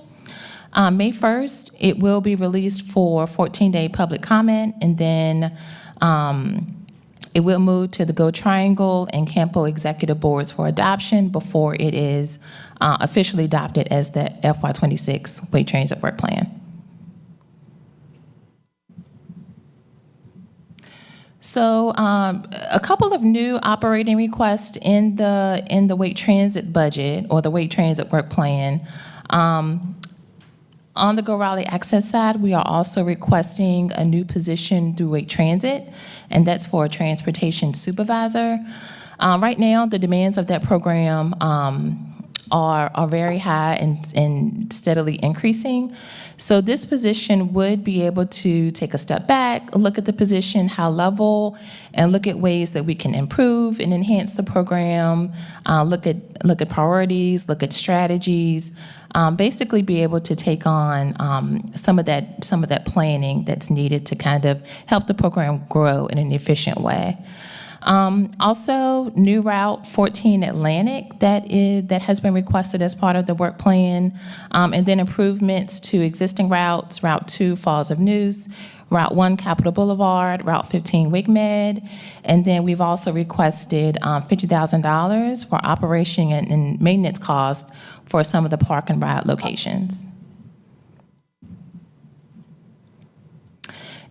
May 1st, it will be released for 14-day public comment, and then it will move to the Go Triangle and Campo Executive Boards for adoption before it is officially adopted as the FY26 Wake Transit Work Plan. So a couple of new operating requests in the Wake Transit budget or the Wake Transit Work Plan. On the Go Raleigh Access side, we are also requesting a new position through Wake Transit, and that's for a transportation supervisor. Right now, the demands of that program are very high and steadily increasing. So this position would be able to take a step back, look at the position, high level, and look at ways that we can improve and enhance the program, look at priorities, look at strategies, basically be able to take on some of that planning that's needed to kind of help the program grow in an efficient way. Also, new Route 14 Atlantic that has been requested as part of the work plan, and then improvements to existing routes, Route 2 Falls of Neuse, Route 1 Capitol Boulevard, Route 15 WigMed, and then we've also requested $50,000 for operation and maintenance costs for some of the park and ride locations.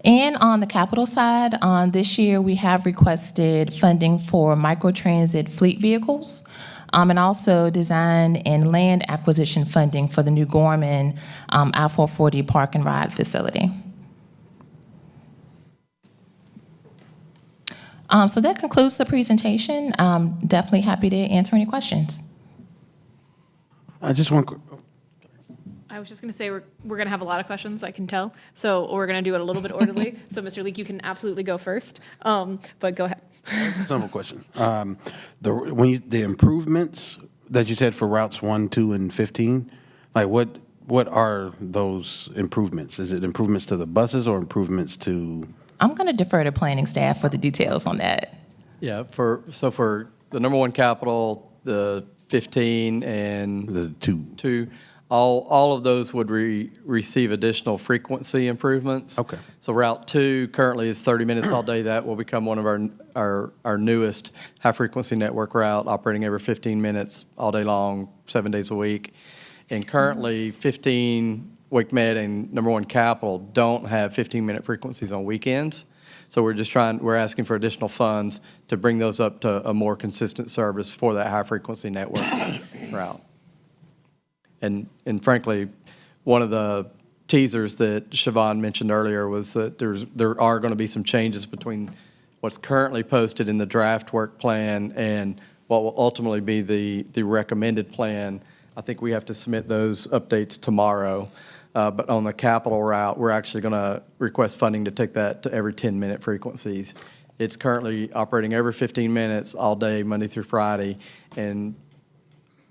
And on the capital side, this year we have requested funding for microtransit fleet vehicles, and also design and land acquisition funding for the new Gorman I-440 Park and Ride facility. So that concludes the presentation. Definitely happy to answer any questions. I just want. I was just going to say, we're going to have a lot of questions, I can tell. So we're going to do it a little bit orderly. So Mr. Leek, you can absolutely go first, but go ahead. Simple question. The improvements that you said for routes 1, 2, and 15, like what are those improvements? Is it improvements to the buses or improvements to? I'm going to defer to planning staff for the details on that. Yeah, for the number 1 capital, the 15 and The 2. All of those would receive additional frequency improvements. Okay. So Route 2 currently is 30 minutes all day. That will become one of our newest high-frequency network route, operating every 15 minutes all day long, 7 days a week. And currently, 15 WigMed and number 1 Capital don't have 15-minute frequencies on weekends. So we're asking for additional funds to bring those up to a more consistent service for that high-frequency network route. And frankly, one of the teasers that Siobhan mentioned earlier was that there are going to be some changes between what's currently posted in the draft work plan and what will ultimately be the recommended plan. I think we have to submit those updates tomorrow. But on the capital route, we're actually going to request funding to take that to every 10-minute frequencies. It's currently operating every 15 minutes all day, Monday through Friday, and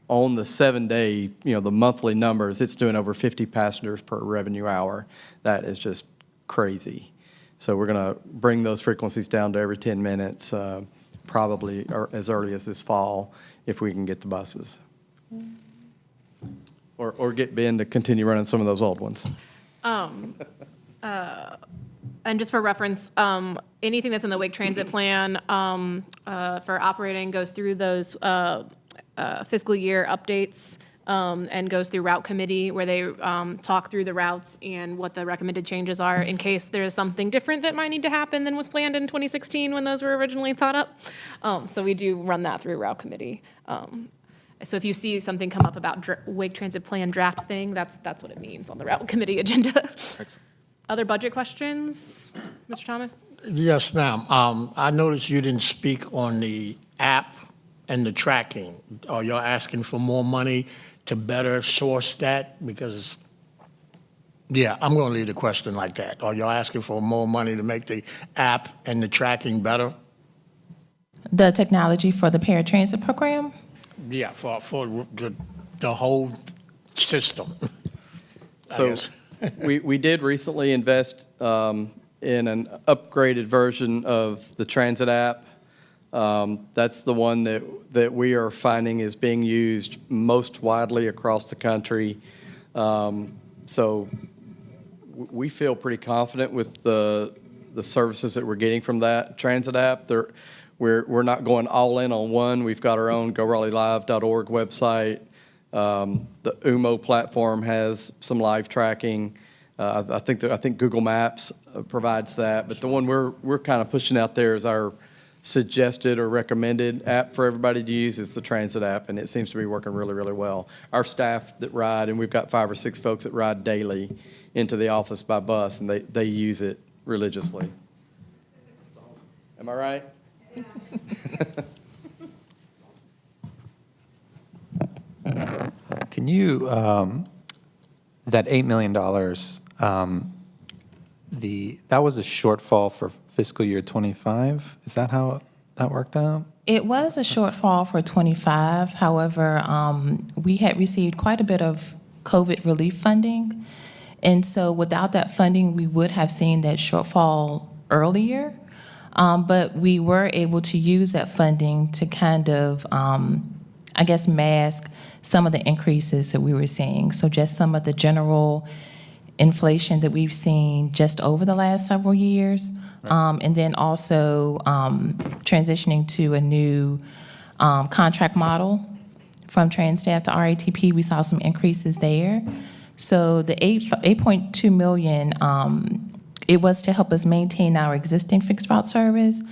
on the 7-day, the monthly numbers, it's doing over 50 passengers per revenue hour. That is just crazy. So we're going to bring those frequencies down to every 10 minutes, probably or as early as this fall, if we can get the buses. Or get Ben to continue running some of those old ones. And just for reference, anything that's in the Wake Transit Plan for operating goes through those fiscal year updates and goes through Route Committee where they talk through the routes and what the recommended changes are in case there is something different that might need to happen than was planned in 2016 when those were originally thought up. So we do run that through Route Committee. So if you see something come up about Wake Transit Plan draft thing, that's what it means on the Route Committee agenda. Other budget questions, Mr. Thomas? Yes, ma'am. I noticed you didn't speak on the app and the tracking. Are y'all asking for more money to better source that? Because, yeah, I'm going to leave the question like that. Are y'all asking for more money to make the app and the tracking better? The technology for the paratransit program? Yeah, for the whole system. I So guess. we did recently invest in an upgraded version of the transit app. That's the one that we are finding is being used most widely across the country. So we feel pretty confident with the services that we're getting from that transit app. We're not going all in on one. We've got our own GoRaleighLive.org website. The UMO platform has some live tracking. I think Google Maps provides that, but the one we're kind of pushing out there is our suggested or recommended app for everybody to use is the transit app, and it seems to be working really, really well. Our staff that ride, and we've got 5 or 6 folks that ride daily into the office by bus, and they use it religiously. Am I right? Can you, that $8 million, that was a shortfall for fiscal year '25? Is that how that worked out? It was a shortfall for '25. However, we had received quite a bit of COVID relief funding. And so without that funding, we would have seen that shortfall earlier. But we were able to use that funding to kind of, I guess, mask some of the increases that we were seeing. So just some of the general inflation that we've seen just over the last several years. And then also transitioning to a new contract model from TransStaff to RATP, we saw some increases there. So the $8.2 million, it was to help us maintain our existing fixed route service,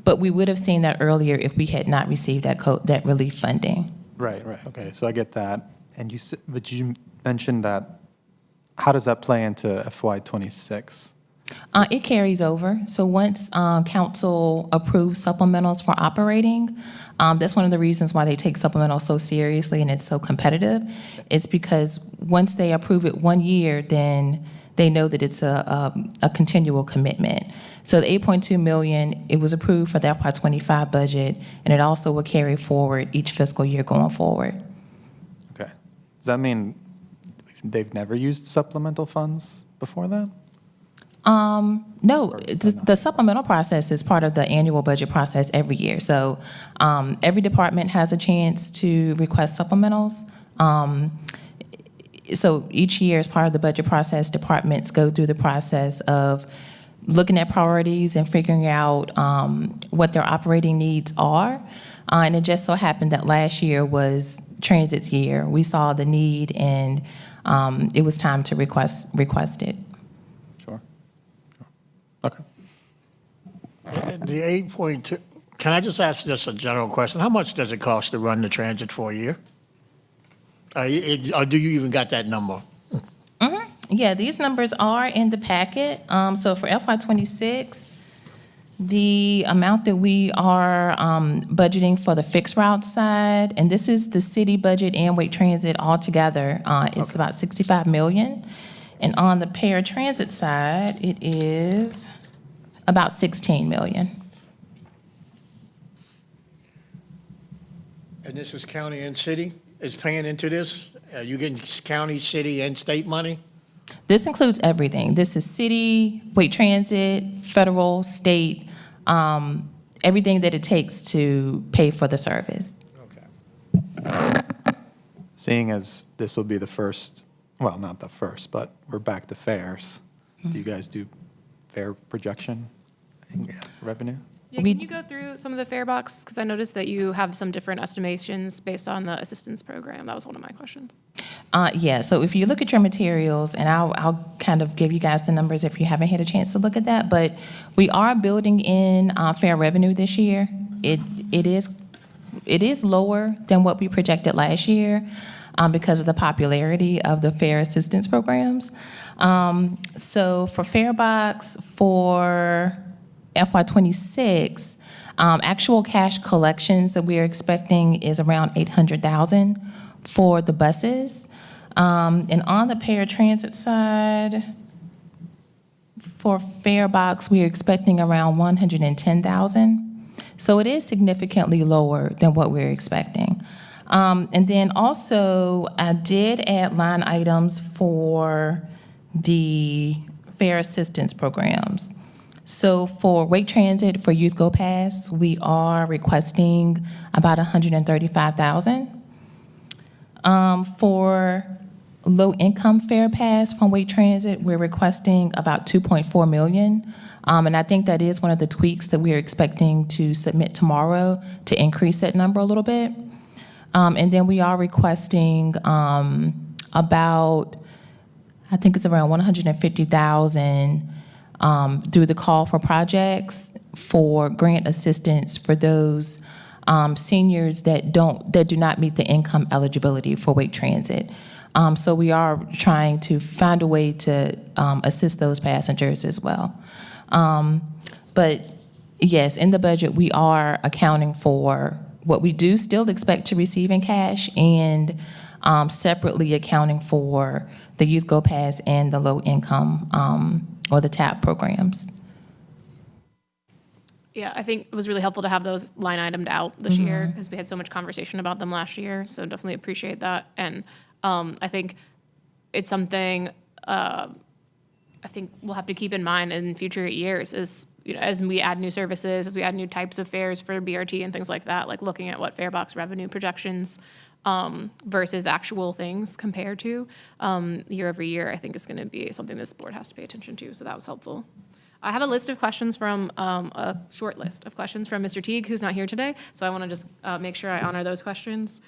but we would have seen that earlier if we had not received that relief funding. Right, okay, so I get that. And but you mentioned that, how does that play into FY '26? It carries over. So once council approves supplementals for operating, that's one of the reasons why they take supplementals so seriously and it's so competitive. It's because once they approve it 1 year, then they know that it's a continual commitment. So the $8.2 million, it was approved for the FY '25 budget, and it also will carry forward each fiscal year going forward. Okay. Does that mean they've never used supplemental funds before that? No, the supplemental process is part of the annual budget process every year. So every department has a chance to request supplementals. So each year, as part of the budget process, departments go through the process of looking at priorities and figuring out what their operating needs are. And it just so happened that last year was Transit's year. We saw the need, and it was time to request it. Sure. Okay. The 8.2, can I just ask just a general question? How much does it cost to run the transit for a year? Or do you even got that number? Yeah, these numbers are in the packet. So for FY '26, the amount that we are budgeting for the fixed route side, and this is the city budget and Wake Transit all together, it's about $65 million. And on the paratransit side, it is about $16 million. And this is county and city is paying into this? Are you getting county, city, and state money? This includes everything. This is city, Wake Transit, federal, state, everything that it takes to pay for the service. Okay. Seeing as this will be the first, well, not the first, but we're back to fares. Do you guys do fair projection in revenue? Yeah, can you go through some of the fare box? Because I noticed that you have some different estimations based on the assistance program. That was one of my questions. Yeah, so if you look at your materials, and I'll kind of give you guys the numbers if you haven't had a chance to look at that, but we are building in fair revenue this year. It is lower than what we projected last year because of the popularity of the fare assistance programs. So for fare box for FY26, actual cash collections that we're expecting is around 800,000 for the buses. And on the paratransit side, for fare box, we're expecting around 110,000. So it is significantly lower than what we're expecting. And then also, I did add line items for the fare assistance programs. So for Wake Transit, for Youth Go Pass, we are requesting about 135,000. For low-income fare pass from Wake Transit, we're requesting about 2.4 million. And I think that is one of the tweaks that we are expecting to submit tomorrow to increase that number a little bit. And then we are requesting about, I think it's around 150,000 through the call for projects for grant assistance for those seniors that do not meet the income eligibility for Wake Transit. So we are trying to find a way to assist those passengers as well. But yes, in the budget, we are accounting for what we do still expect to receive in cash and separately accounting for the Youth Go Pass and the low income or the TAP programs. Yeah, I think it was really helpful to have those line itemed out this year because we had so much conversation about them last year. So definitely appreciate that. And I think it's something I think we'll have to keep in mind in future years is, you know, as we add new services, as we add new types of fares for BRT and things like that, like looking at what fare box revenue projections versus actual things compared to year over year, I think is going to be something this board has to pay attention to. So that was helpful. I have a list of questions from a short list of questions from Mr. Teague, who's not here today. So I want to just make sure I honor those questions.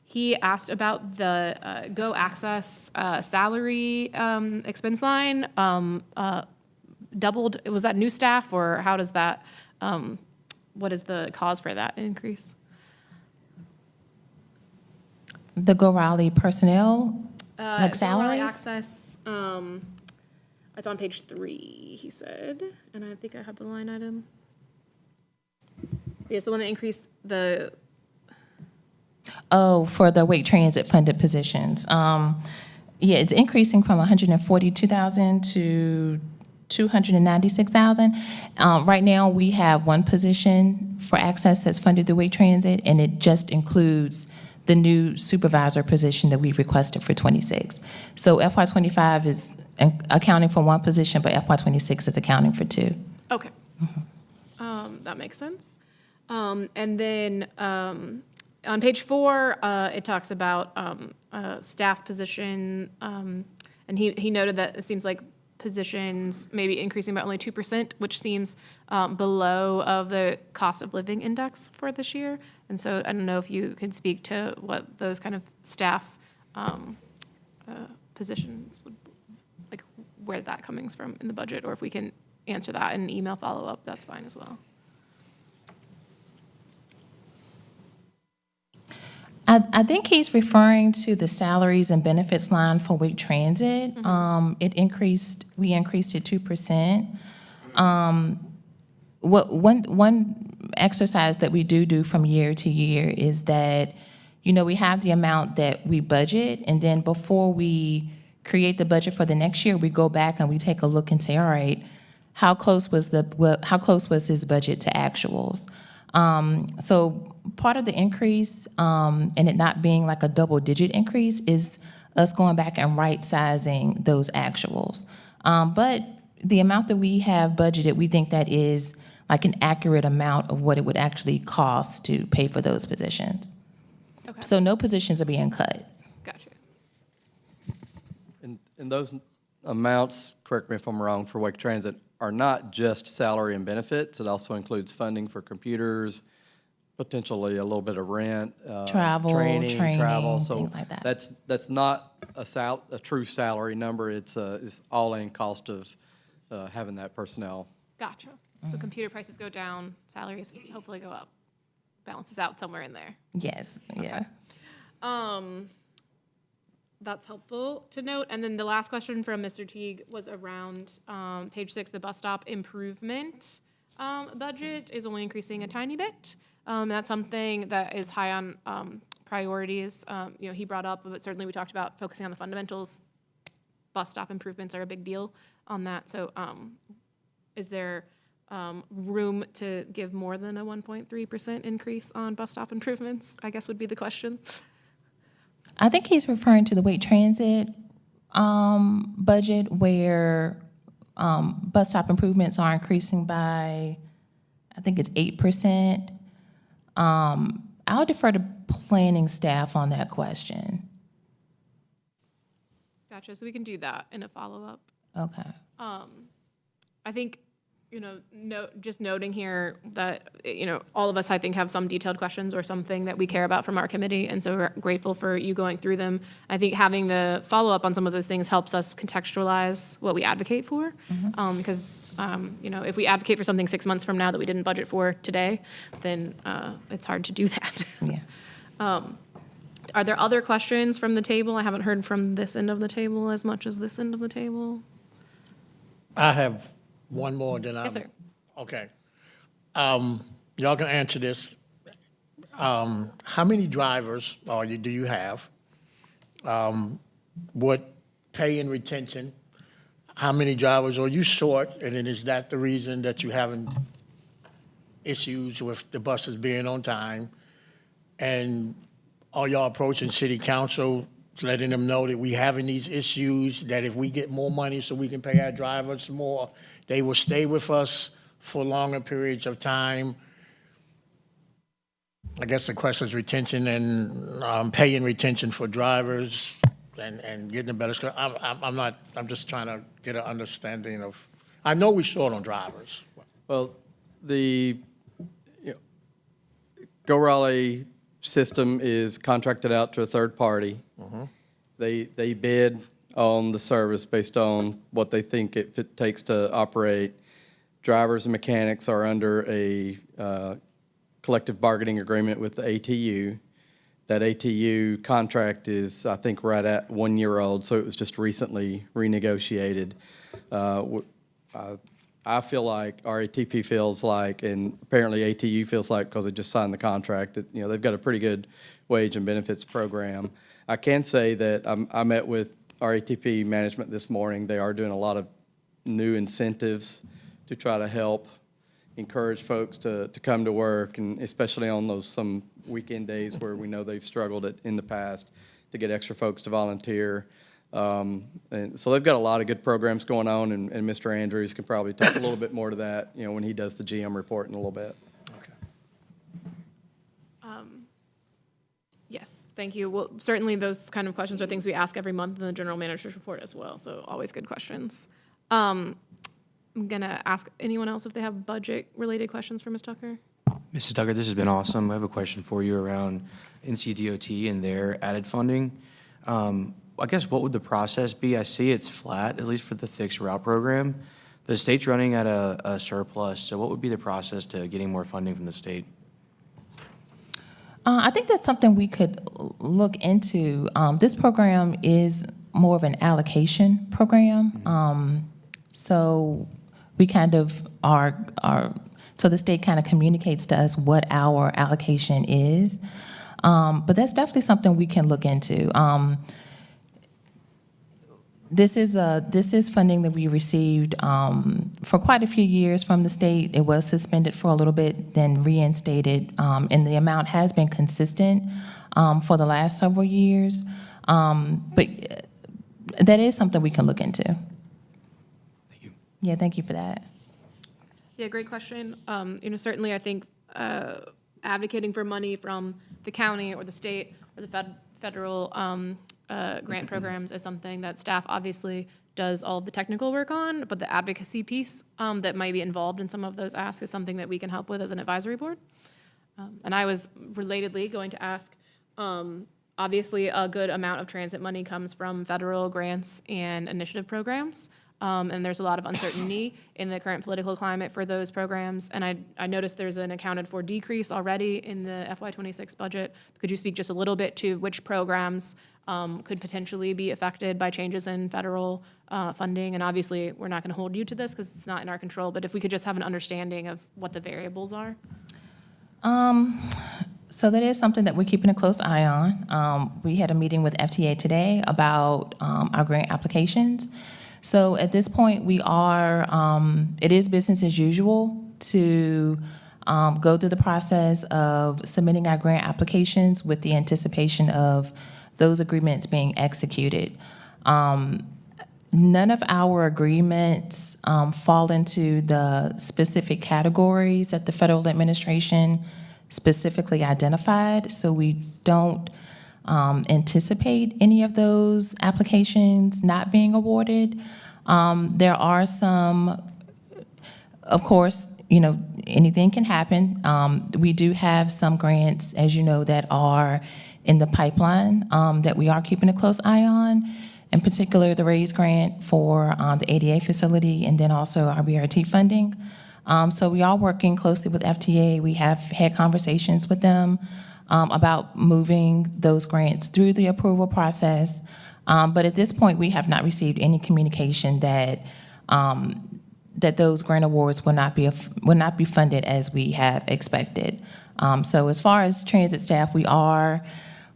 He asked about the Go Access salary expense line doubled. Was that new staff, or how does that? What is the cause for that increase? The Go Raleigh personnel, like Go Raleigh salaries? Access. It's on page 3, he said, and I think I have the line item. Yes, the one that increased the. Oh, for the Wake Transit funded positions. Yeah, it's increasing from 142,000 to 296,000. Right now, we have one position for access that's funded through Wake Transit, and it just includes the new supervisor position that we've requested for 26. So FY25 is accounting for one position, but FY26 is accounting for 2. Okay. That makes sense. And then on page 4, it talks about staff position, and he noted that it seems like positions maybe increasing by only 2%, which seems below of the cost of living index for this year. And so I don't know if you can speak to what those kind of staff positions would, like where that coming from in the budget, or if we can answer that in an email follow-up, that's fine as well. I think he's referring to the salaries and benefits line for Wake Transit. We increased it 2%. One exercise that we do from year to year is that, you know, we have the amount that we budget, and then before we create the budget for the next year, we go back and we take a look and say, all right, how close was this budget to actuals? So part of the increase, and it not being like a double-digit increase, is us going back and right-sizing those actuals. But the amount that we have budgeted, we think that is like an accurate amount of what it would actually cost to pay for those positions. Okay. So no positions are being cut. Gotcha. And those amounts, correct me if I'm wrong, for Wake Transit are not just salary and benefits. It also includes funding for computers, potentially a little bit of rent, Travel, training, travel. training, So things like that. that's not a true salary number. It's all-in cost of having that personnel. Gotcha. So computer prices go down, salaries hopefully go up. Balances out somewhere in there. Yes, yeah. That's helpful to note. And then the last question from Mr. Teague was around page 6, the bus stop improvement budget is only increasing a tiny bit. That's something that is high on priorities. He brought up, but certainly we talked about focusing on the fundamentals. Bus stop improvements are a big deal on that. So is there room to give more than a 1.3% increase on bus stop improvements, I guess would be the question. I think he's referring to the Wake Transit budget where bus stop improvements are increasing by, I think it's 8%. I'll defer to planning staff on that question. Gotcha. So we can do that in a follow-up. Okay. I think, just noting here that, all of us, I think, have some detailed questions or something that we care about from our committee, and so we're grateful for you going through them. I think having the follow-up on some of those things helps us contextualize what we advocate for, because, if we advocate for something 6 months from now that we didn't budget for today, then it's hard to do that. Yeah. Are there other questions from the table? I haven't heard from this end of the table as much as this end of the table. I have one more, then Yes, sir. Okay. Y'all can answer this. How many drivers do you have? What pay and retention? How many drivers are you short? And then is that the reason that you having issues with the buses being on time? And are y'all approaching city council, letting them know that we having these issues, that if we get more money so we can pay our drivers more, they will stay with us for longer periods of time? I guess the question is retention and pay and retention for drivers and getting a better school. I'm just trying to get an understanding of, I know we're short on drivers. Well, the Go Raleigh system is contracted out to a third party. They bid on the service based on what they think it takes to operate. Drivers and mechanics are under a collective bargaining agreement with the ATU. That ATU contract is, I think, right at 1 year old, so it was just recently renegotiated. I feel like, RATP feels like, and apparently ATU feels like, because they just signed the contract, that they've got a pretty good wage and benefits program. I can say that I met with RATP management this morning. They are doing a lot of new incentives to try to help encourage folks to come to work, and especially on some weekend days where we know they've struggled in the past to get extra folks to volunteer. And so they've got a lot of good programs going on, and Mr. Andrews can probably talk a little bit more to that, when he does the GM report in a little bit. Okay. Yes, thank you. Well, certainly those kind of questions are things we ask every month in the general manager's report as well, so always good questions. I'm going to ask anyone else if they have budget-related questions for Ms. Tucker. Mrs. Tucker, this has been awesome. I have a question for you around NCDOT and their added funding. I guess what would the process be? I see it's flat, at least for the fixed route program. The state's running at a surplus, so what would be the process to getting more funding from the state? I think that's something we could look into. This program is more of an allocation program. So we kind of so the state kind of communicates to us what our allocation is. But that's definitely something we can look into. This is funding that we received for quite a few years from the state. It was suspended for a little bit, then reinstated, and the amount has been consistent for the last several years. But that is something we can look into. Thank you. Yeah, thank you for that. Yeah, great question. Certainly I think advocating for money from the county or the state or the federal grant programs is something that staff obviously does all of the technical work on, but the advocacy piece that might be involved in some of those asks is something that we can help with as an advisory board. And I was relatedly going to ask, obviously, a good amount of transit money comes from federal grants and initiative programs. And there's a lot of uncertainty in the current political climate for those programs. And I noticed there's an accounted for decrease already in the FY26 budget. Could you speak just a little bit to which programs could potentially be affected by changes in federal funding? And obviously, we're not going to hold you to this because it's not in our control, but if we could just have an understanding of what the variables are. So that is something that we're keeping a close eye on. We had a meeting with FTA today about our grant applications. So at this point, we are, it is business as usual to go through the process of submitting our grant applications with the anticipation of those agreements being executed. None of our agreements fall into the specific categories that the federal administration specifically identified, so we don't anticipate any of those applications not being awarded. There are some, of course, anything can happen. We do have some grants, as you know, that are in the pipeline that we are keeping a close eye on, in particular the RAISE grant for the ADA facility and then also our BRT funding. So we are working closely with FTA. We have had conversations with them about moving those grants through the approval process. But at this point, we have not received any communication that that those grant awards will not be funded as we have expected. So as far as transit staff, we are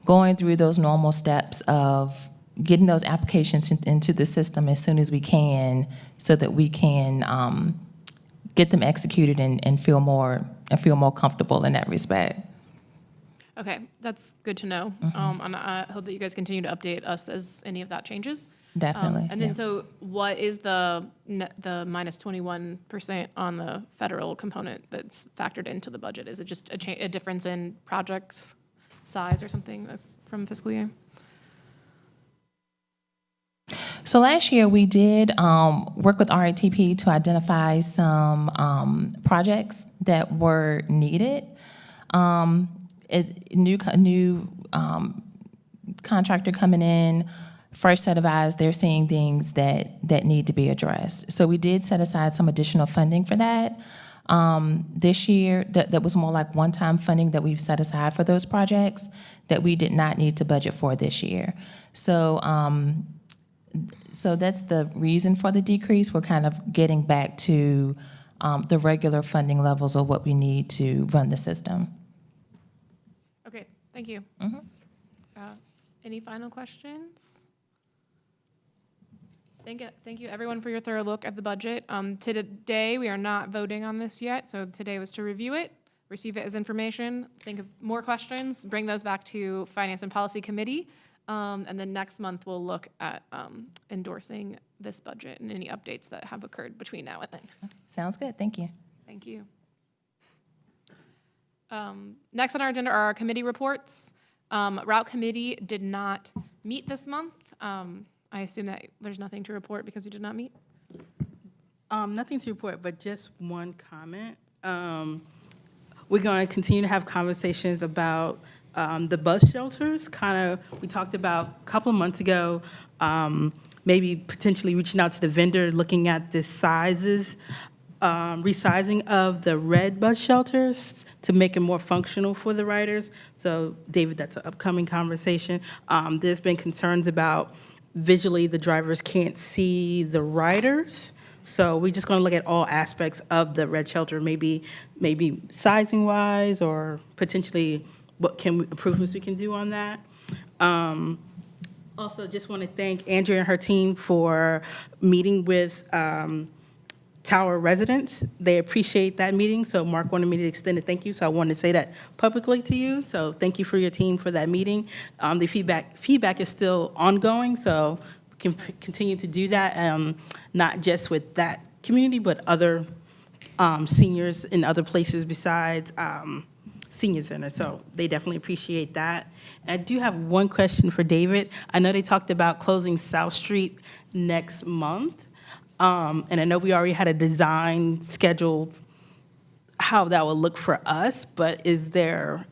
going through those normal steps of getting those applications into the system as soon as we can, so that we can get them executed and feel more comfortable in that respect. Okay, that's good to know. And I hope that you guys continue to update us as any of that changes. Definitely. And then, yeah. so what is the minus 21% on the federal component that's factored into the budget? Is it just a difference in projects size or something from fiscal year? So last year, we did work with RATP to identify some projects that were needed. New contractor coming in, first set of eyes, they're seeing things that need to be addressed. So we did set aside some additional funding for that. This year, that was more like one-time funding that we've set aside for those projects that we did not need to budget for this year. So that's the reason for the decrease. We're kind of getting back to the regular funding levels of what we need to run the system. Okay, thank you. Any final questions? Thank you, everyone, for your thorough look at the budget. Today, we are not voting on this yet, so today was to review it, receive it as information, think of more questions, bring those back to Finance and Policy Committee, and then next month we'll look at endorsing this budget and any updates that have occurred between now and then. Sounds good. Thank you. Thank you. Next on our agenda are our committee reports. Route Committee did not meet this month. I assume that there's nothing to report because you did not meet? Nothing to report, but just one comment. We're going to continue to have conversations about the bus shelters. We talked about a couple of months ago, maybe potentially reaching out to the vendor, looking at the sizes, resizing of the red bus shelters to make it more functional for the riders. So, David, that's an upcoming conversation. There's been concerns about visually the drivers can't see the riders. So we're just going to look at all aspects of the red shelter, maybe sizing-wise or potentially what improvements we can do on that. Also, just want to thank Andrea and her team for meeting with Tower residents. They appreciate that meeting, so Mark wanted me to extend a thank you, so I wanted to say that publicly to you. So thank you for your team for that meeting. The feedback is still ongoing, so we can continue to do that, not just with that community, but other seniors in other places besides senior center. So they definitely appreciate that. And I do have one question for David. I know they talked about closing South Street next month. And I know we already had a design scheduled how that would look for us, but is there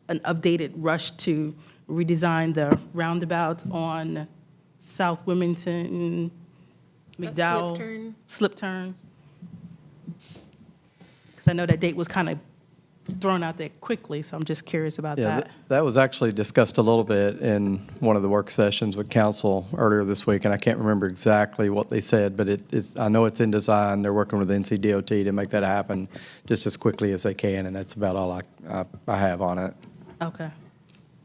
an updated rush to redesign the roundabouts on South Wilmington, That McDowell? slip turn? Slip turn? Because I know that date was kind of thrown out there quickly, so I'm just curious about Yeah, that. that was actually discussed a little bit in one of the work sessions with council earlier this week, and I can't remember exactly what they said, but I know it's in design. They're working with NCDOT to make that happen just as quickly as they can, and that's about all I have on it. Okay.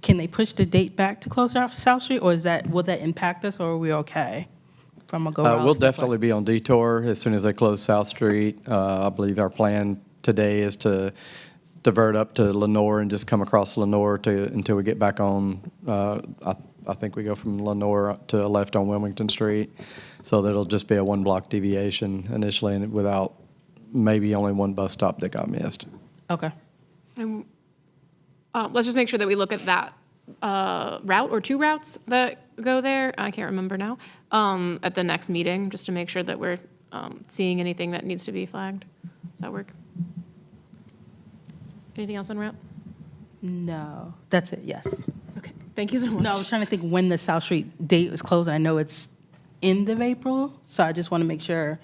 Can they push the date back to close out South Street, or will that impact us, or are we okay from a go Raleigh We'll standpoint? definitely be on detour as soon as they close South Street. I believe our plan today is to divert up to Lenore and just come across Lenore until we get back on. I think we go from Lenore to left on Wilmington Street, so that'll just be a one-block deviation initially, and without maybe only one bus stop that got missed. Okay. And let's just make sure that we look at that route or two routes that go there. I can't remember now. At the next meeting, just to make sure that we're seeing anything that needs to be flagged. Does that work? Anything else on route? No, that's it, yes. Okay, thank you so much. No, I was trying to think when the South Street date was closed. I know it's end of April, so I just want to make sure.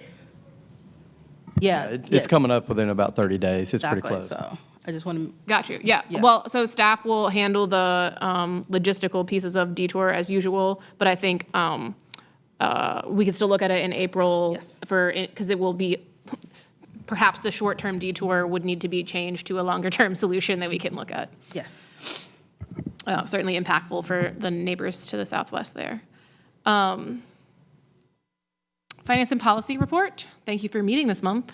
Yeah. It's coming up within about 30 days. It's pretty exactly, close. So I just want to, Got you, yeah. Yeah. Well, so staff will handle the logistical pieces of detour as usual, but I think we can still look at it in April Yes. because it will be, perhaps the short-term detour would need to be changed to a longer-term solution that we can look at. yes. Certainly impactful for the neighbors to the southwest there. Finance and policy report. Thank you for meeting this month.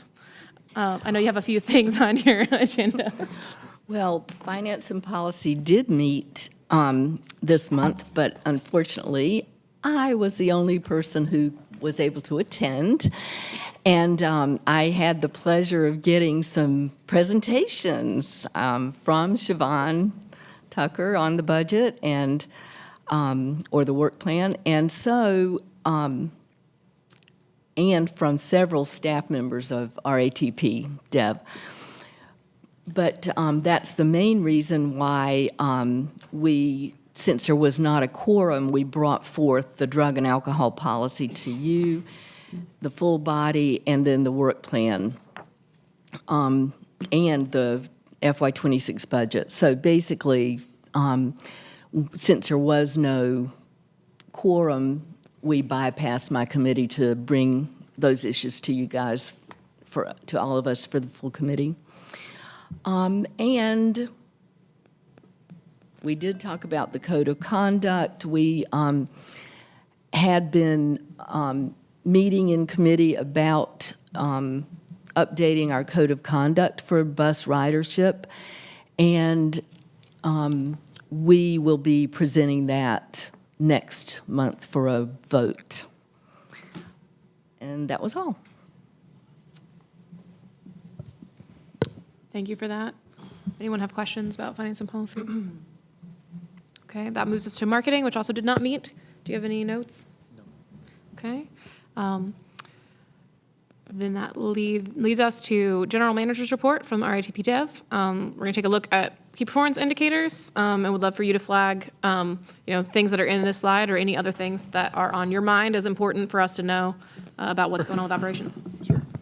I know you have a few things on your agenda. Well, Finance and Policy did meet this month, but unfortunately, I was the only person who was able to attend. And I had the pleasure of getting some presentations from Siobhan Tucker on the budget and, or the work plan. And so, and from several staff members of RATP Dev. But that's the main reason why since there was not a quorum, we brought forth the drug and alcohol policy to you, the full body, and then the work plan, and the FY26 budget. So basically, since there was no quorum, we bypassed my committee to bring those issues to you guys, to all of us for the full committee. And we did talk about the code of conduct. We had been meeting in committee about updating our code of conduct for bus ridership, and we will be presenting that next month for a vote. And that was all. Thank you for that. Anyone have questions about finance and policy? Okay, that moves us to marketing, which also did not meet. Do you have any notes? No. Okay. Then that leads us to general manager's report from RITP Dev. We're going to take a look at key performance indicators, and would love for you to flag, things that are in this slide or any other things that are on your mind as important for us to know about what's going on with operations.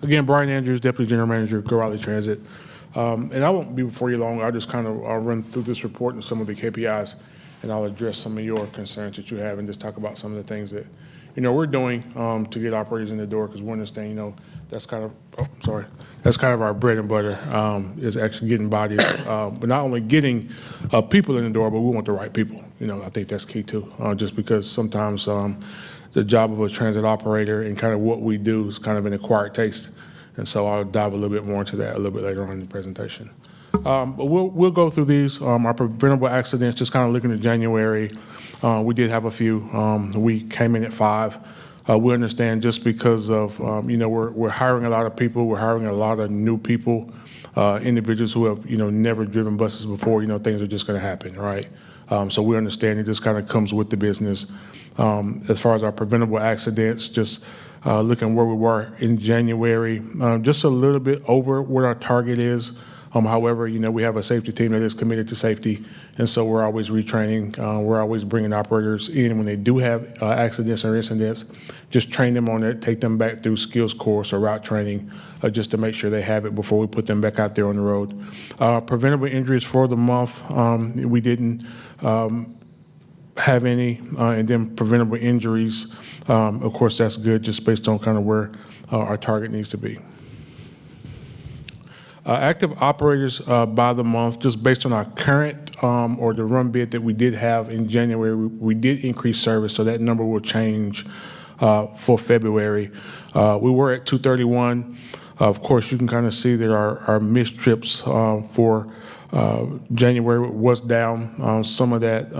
Again, Brian Andrews, Deputy General Manager, Go Raleigh Transit. And I won't be before you long. I'll just I'll run through this report and some of the KPIs, and I'll address some of your concerns that you have and just talk about some of the things that, we're doing to get operators in the door, because we understand, that's kind of our bread and butter, is actually getting bodies, but not only getting people in the door, but we want the right people. I think that's key too, just because sometimes the job of a transit operator and kind of what we do is kind of an acquired taste. And so I'll dive a little bit more into that a little bit later on in the presentation. But we'll go through these. Our preventable accidents, just kind of looking at January, we did have a few. We came in at 5. We understand just because of, we're hiring a lot of people, we're hiring a lot of new people, individuals who have, never driven buses before, things are just going to happen, right? So we understand it just kind of comes with the business. As far as our preventable accidents, just looking where we were in January, just a little bit over what our target is. However, we have a safety team that is committed to safety, and so we're always retraining. We're always bringing operators in when they do have accidents or incidents, just train them on it, take them back through skills course or route training, just to make sure they have it before we put them back out there on the road. Preventable injuries for the month, we didn't have any, and then preventable injuries, of course, that's good just based on kind of where our target needs to be. Active operators by the month, just based on our current or the run bid that we did have in January, we did increase service, so that number will change for February. We were at 231. Of course, you can kind of see that our missed trips for January was down. Some of that,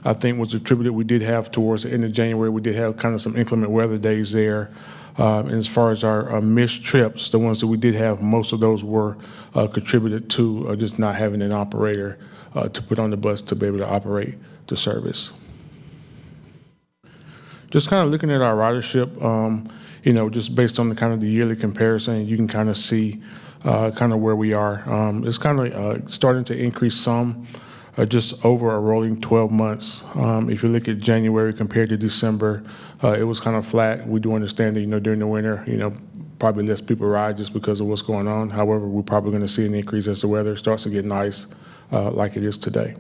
I think, was attributed. We did have towards the end of January, we did have kind of some inclement weather days there. And as far as our missed trips, the ones that we did have, most of those were contributed to just not having an operator to put on the bus to be able to operate the service. Just kind of looking at our ridership, just based on the kind of the yearly comparison, you can kind of see kind of where we are. It's kind of starting to increase some, just over a rolling 12 months. If you look at January compared to December, it was kind of flat. We do understand that, during the winter, probably less people ride just because of what's going on. However, we're probably going to see an increase as the weather starts to get nice like it is today.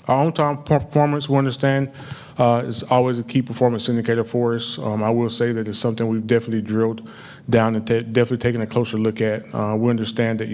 Our on-time performance, we understand, is always a key performance indicator for us. I will say that it's something we've definitely drilled down and definitely taken a closer look at. We understand that,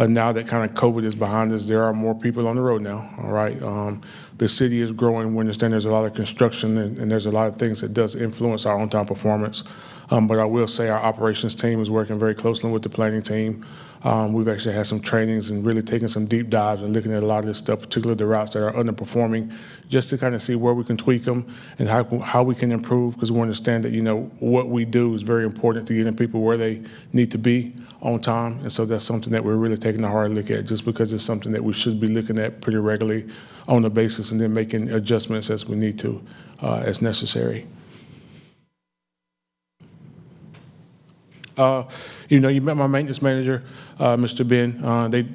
now that kind of COVID is behind us, there are more people on the road now, all right? The city is growing. We understand there's a lot of construction and there's a lot of things that does influence our on-time performance. But I will say our operations team is working very closely with the planning team. We've actually had some trainings and really taken some deep dives and looking at a lot of this stuff, particularly the routes that are underperforming, just to kind of see where we can tweak them and how we can improve, because we understand that, what we do is very important to getting people where they need to be on time. And so that's something that we're really taking a hard look at, just because it's something that we should be looking at pretty regularly on the basis and then making adjustments as we need to, as necessary. You met my maintenance manager, Mr. Ben.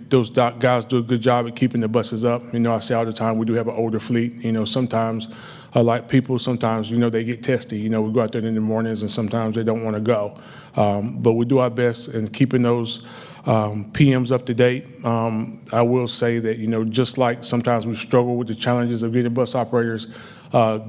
Those guys do a good job at keeping the buses up. I say all the time, we do have an older fleet. Sometimes, like people, sometimes, they get testy. We go out there in the mornings and sometimes they don't want to go. But we do our best in keeping those PMs up to date. I will say that, just like sometimes we struggle with the challenges of getting bus operators,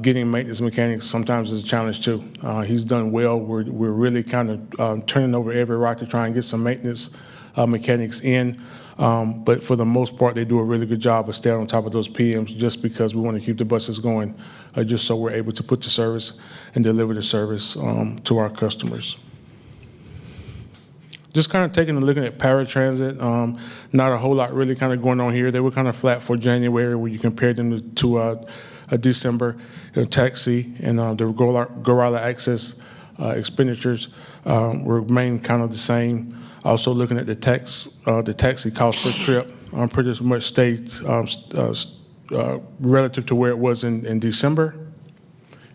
getting maintenance mechanics sometimes is a challenge too. He's done well. We're really kind of turning over every rock to try and get some maintenance mechanics in. But for the most part, they do a really good job of staying on top of those PMs, just because we want to keep the buses going, just so we're able to put the service and deliver the service to our customers. Just kind of taking a look at paratransit, not a whole lot really kind of going on here. They were kind of flat for January when you compared them to December. Taxi and the Go Raleigh access expenditures remain kind of the same. Also looking at the taxi cost per trip, pretty much stayed relative to where it was in December.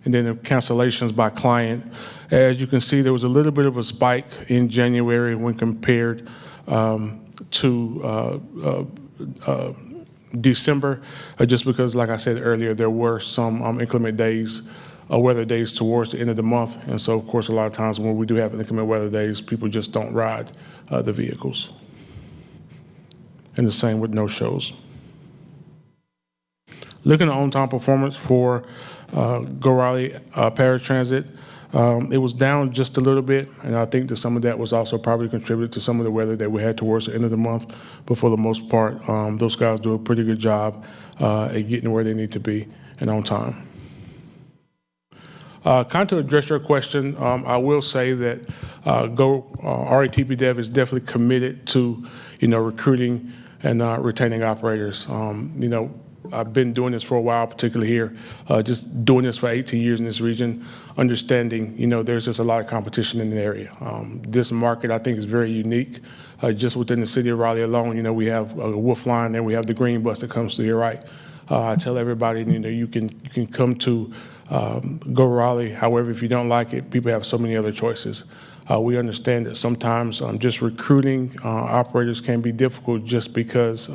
And then the cancellations by client. As you can see, there was a little bit of a spike in January when compared to December, just because, like I said earlier, there were some inclement days, weather days towards the end of the month. And so, of course, a lot of times when we do have inclement weather days, people just don't ride the vehicles. And the same with no-shows. Looking at on-time performance for Go Raleigh paratransit, it was down just a little bit, and I think that some of that was also probably contributed to some of the weather that we had towards the end of the month. But for the most part, those guys do a pretty good job at getting where they need to be and on time. Kind of to address your question, I will say that RATP Dev is definitely committed to, recruiting and retaining operators. I've been doing this for a while, particularly here, just doing this for 18 years in this region, understanding, there's just a lot of competition in the area. This market, I think, is very unique. Just within the city of Raleigh alone, we have a Wolf Line and we have the Green Bus that comes to your right. I tell everybody, you can come to Go Raleigh. However, if you don't like it, people have so many other choices. We understand that sometimes just recruiting operators can be difficult just because,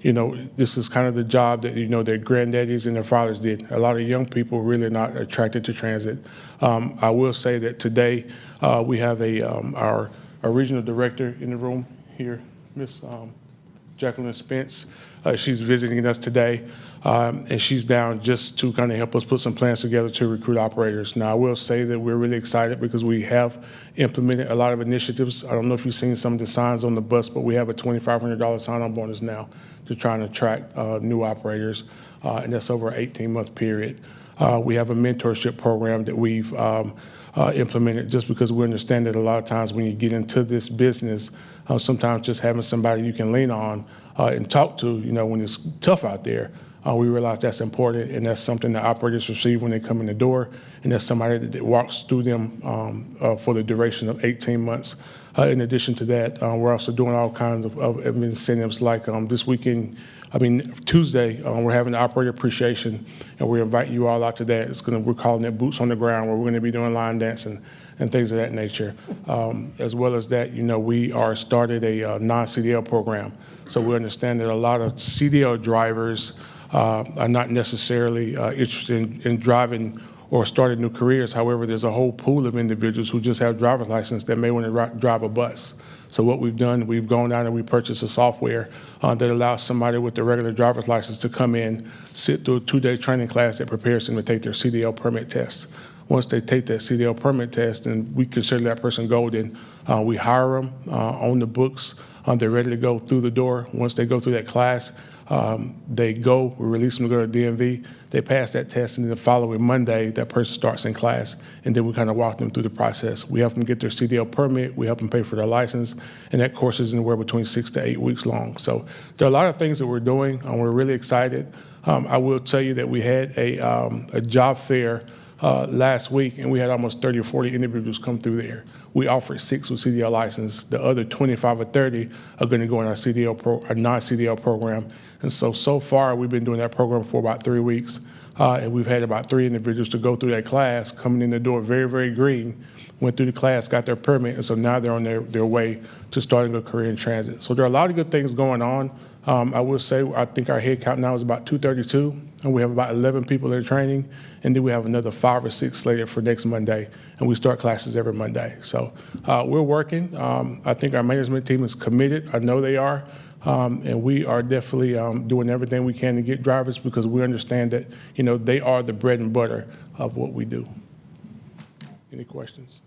this is kind of the job that, their granddaddies and their fathers did. A lot of young people really are not attracted to transit. I will say that today we have our regional director in the room here, Miss Jacqueline Spence. She's visiting us today, and she's down just to kind of help us put some plans together to recruit operators. Now, I will say that we're really excited because we have implemented a lot of initiatives. I don't know if you've seen some of the signs on the bus, but we have a $2,500 sign-on bonus now to try and attract new operators, and that's over an 18-month period. We have a mentorship program that we've implemented just because we understand that a lot of times when you get into this business, sometimes just having somebody you can lean on and talk to, when it's tough out there, we realize that's important, and that's something that operators receive when they come in the door, and that's somebody that walks through them for the duration of 18 months. In addition to that, we're also doing all kinds of incentives like this weekend. Tuesday, we're having the operator appreciation, and we invite you all out to that. We're calling it Boots on the Ground, where we're going to be doing line dancing and things of that nature. As well as that, we are started a non-CDL program. So we understand that a lot of CDL drivers are not necessarily interested in driving or starting new careers. However, there's a whole pool of individuals who just have driver's license that may want to drive a bus. So what we've done, we've gone down and we purchased a software that allows somebody with a regular driver's license to come in, sit through a 2-day training class that prepares them to take their CDL permit test. Once they take that CDL permit test, and we consider that person golden, we hire them on the books. They're ready to go through the door. Once they go through that class, we release them to go to DMV. They pass that test, and then the following Monday, that person starts in class, and then we kind of walk them through the process. We help them get their CDL permit, we help them pay for their license, and that course is anywhere between 6 to 8 weeks long. So there are a lot of things that we're doing, and we're really excited. I will tell you that we had a job fair last week, and we had almost 30 or 40 individuals come through there. We offered 6 with CDL license. The other 25 or 30 are going to go in our non-CDL program. And so far, we've been doing that program for about 3 weeks, and we've had about 3 individuals to go through that class, coming in the door very, very green, went through the class, got their permit, and so now they're on their way to starting a career in transit. So there are a lot of good things going on. I will say, I think our head count now is about 232, and we have about 11 people in training, and then we have another 5 or 6 slated for next Monday, and we start classes every Monday. So we're working. I think our management team is committed. I know they are, and we are definitely doing everything we can to get drivers because we understand that, they are the bread and butter of what we do. Any questions?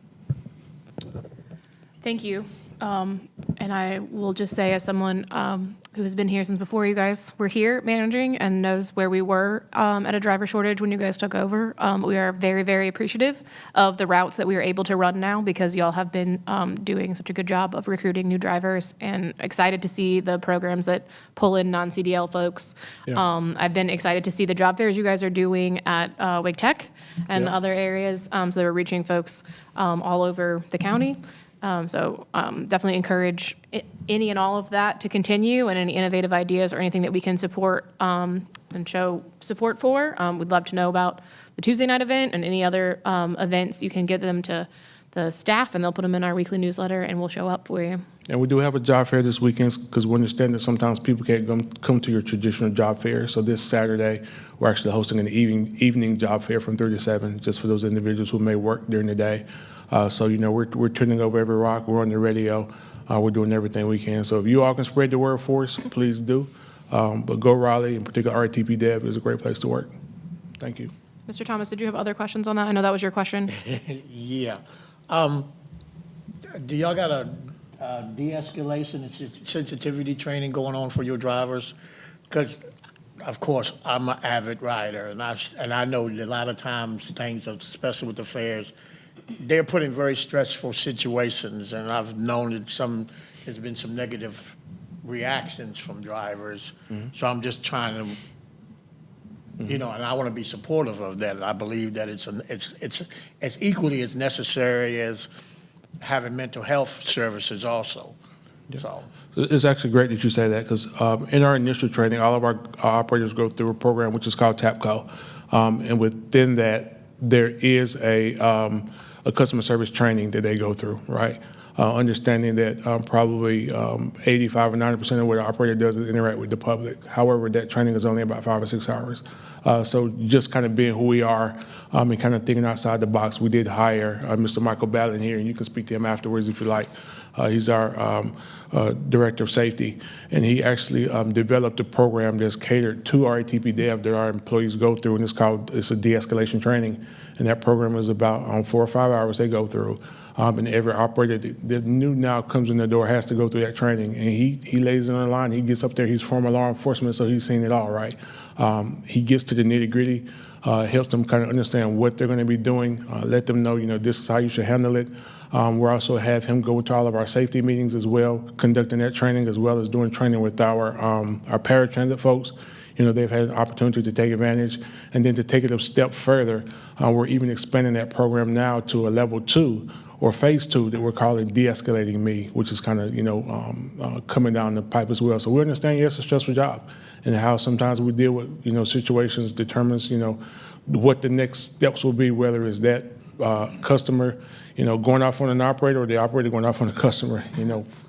Thank you. And I will just say, as someone who has been here since before you guys were here managing and knows where we were at a driver shortage when you guys took over, we are very, very appreciative of the routes that we are able to run now because y'all have been doing such a good job of recruiting new drivers, and excited to see the programs that pull in non-CDL folks. Yeah. I've been excited to see the job fairs you guys are doing at Wake Tech and Yeah. other areas, so they're reaching folks all over the county. So definitely encourage any and all of that to continue, and any innovative ideas or anything that we can support and show support for. We'd love to know about the Tuesday night event and any other events. You can get them to the staff, and they'll put them in our weekly newsletter, and we'll show up for you. And we do have a job fair this weekend because we understand that sometimes people can't come to your traditional job fair. So this Saturday, we're actually hosting an evening job fair from 3 to 7, just for those individuals who may work during the day. So, we're turning over every rock. We're on the radio. We're doing everything we can. So if you all can spread the word for us, please do. But Go Raleigh, in particular RTP Dev, is a great place to work. Thank you. Mr. Thomas, did you have other questions on that? I know that was your question. Yeah. Do y'all got a de-escalation and sensitivity training going on for your drivers? Because, of course, I'm an avid rider, and I know that a lot of times things, especially with the fairs, they're put in very stressful situations, and I've known that there's been some negative reactions from drivers. Mm-hmm. So I'm just trying to You know, and I want to be supportive of that. I believe that it's as equally as necessary as having mental health services also. So, It's actually great that you say that, because in our initial training, all of our operators go through a program which is called TAPCO. And within that, there is a customer service training that they go through, right? Understanding that probably 85 or 90% of what the operator does is interact with the public. However, that training is only about 5 or 6 hours. So just kind of being who we are and kind of thinking outside the box, we did hire Mr. Michael Ballin here, and you can speak to him afterwards if you like. He's our director of safety, and he actually developed a program that's catered to our ATP Dev that our employees go through, and it's a de-escalation training, and that program is about 4 or 5 hours they go through. And every operator that new now comes in the door has to go through that training, and he lays it on the line. He gets up there. He's former law enforcement, so he's seen it all, right? He gets to the nitty-gritty, helps them kind of understand what they're going to be doing, let them know, this is how you should handle it. We also have him go to all of our safety meetings as well, conducting that training, as well as doing training with our paratransit folks. They've had an opportunity to take advantage, and then to take it a step further, we're even expanding that program now to a level 2 or phase 2 that we're calling de-escalating me, which is kind of, coming down the pipe as well. So we understand, yes, it's a stressful job, and how sometimes we deal with, situations determines, what the next steps will be, whether it's that customer, going off on an operator or the operator going off on a customer.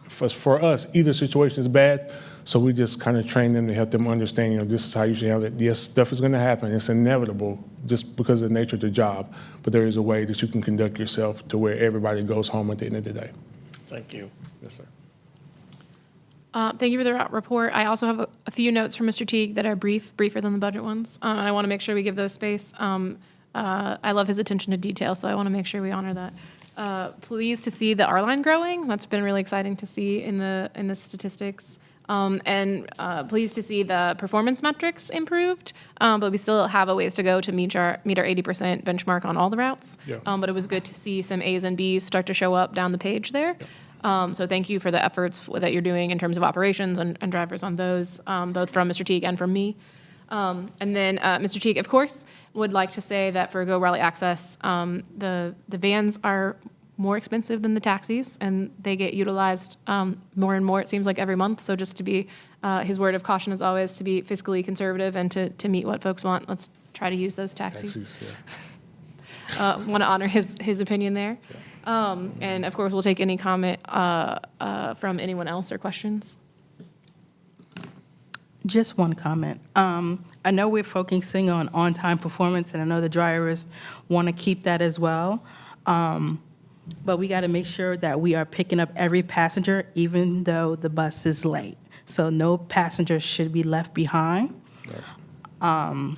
For us, either situation is bad, so we just kind of train them to help them understand, this is how you should handle it. Yes, stuff is going to happen. It's inevitable just because of the nature of the job, but there is a way that you can conduct yourself to where everybody goes home at the end of the day. thank you. Yes, sir. Thank you for the report. I also have a few notes from Mr. Teague that are briefer than the budget ones, and I want to make sure we give those space. I love his attention to detail, so I want to make sure we honor that. Pleased to see the R line growing. That's been really exciting to see in the statistics. And pleased to see the performance metrics improved, but we still have a ways to go to meet our 80% benchmark on all the routes. Yeah. But it was good to see some A's and B's start to show up down the page there. So thank you for the efforts that you're doing in terms of operations and drivers on those, both from Mr. Teague and from me. And then Mr. Teague, of course, would like to say that for Go Raleigh Access, the vans are more expensive than the taxis, and they get utilized more and more, it seems like, every month. So just to be, his word of caution is always to be fiscally conservative and to meet what folks want. Let's try to use those taxis. Want to honor his opinion there. And of course, we'll take any comment from anyone else or questions. Just one comment. I know we're focusing on on-time performance, and I know the drivers want to keep that as well. But we got to make sure that we are picking up every passenger, even though the bus is late. So no passenger should be left behind. I'd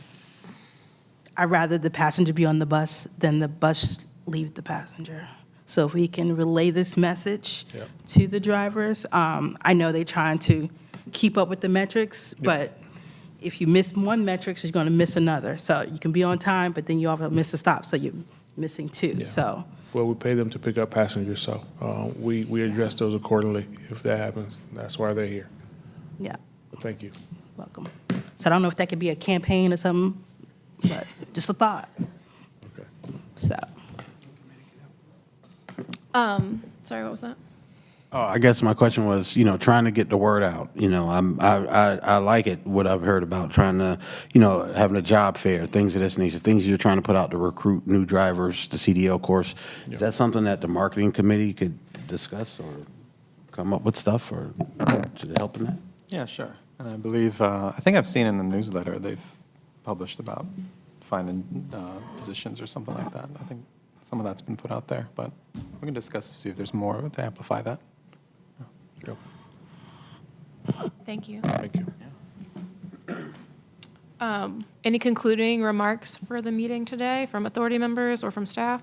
rather the passenger be on the bus than the bus leave the passenger. So if we can relay this message to the drivers, I know they're trying to keep up with the metrics, but if you miss one metric, you're going to miss another. So you can be on time, but then you also miss a stop, so you're missing two. Yeah. So. Well, we pay them to pick up passengers, so we address those accordingly if that happens. That's why they're here. Yeah. But thank you. Welcome. So I don't know if that could be a campaign or something, but just a thought. Okay. So. Sorry, what was that? Oh, I guess my question was, trying to get the word out. I like it, what I've heard about trying to, having a job fair, things of this nature, things you're trying to put out to recruit new drivers, the CDL course. Is that something that the marketing committee could discuss or come up with stuff, or should it help in that? Yeah, sure. And I believe, I think I've seen in the newsletter they've published about finding positions or something like that. I think some of that's been put out there, but we can discuss to see if there's more to amplify that. Yep. Thank you. Thank you. Any concluding remarks for the meeting today from authority members or from staff?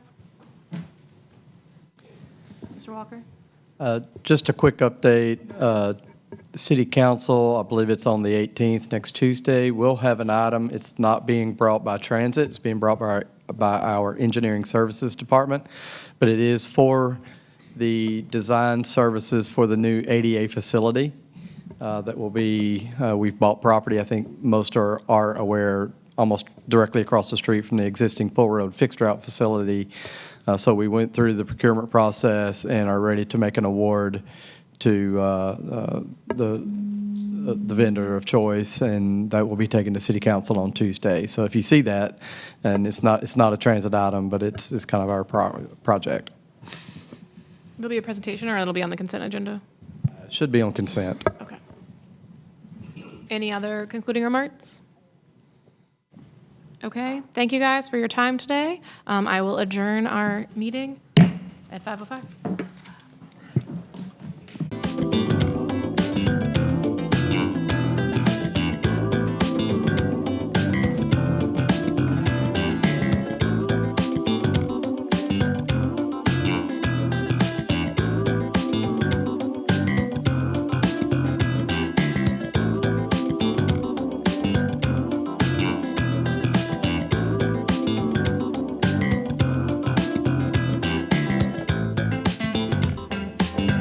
Mr. Walker? Just a quick update. City Council, I believe it's on the 18th, next Tuesday, will have an item. It's not being brought by transit. It's being brought by our engineering services department, but it is for the design services for the new ADA facility that will be, we've bought property. I think most are aware almost directly across the street from the existing Pull Road fixed route facility. So we went through the procurement process and are ready to make an award to the vendor of choice, and that will be taken to City Council on Tuesday. So if you see that, and it's not a transit item, but it's kind of our project. There'll be a presentation, or it'll be on the consent agenda? It should be on consent. Okay. Any other concluding remarks? Okay, thank you guys for your time today. I will adjourn our meeting at 5:05.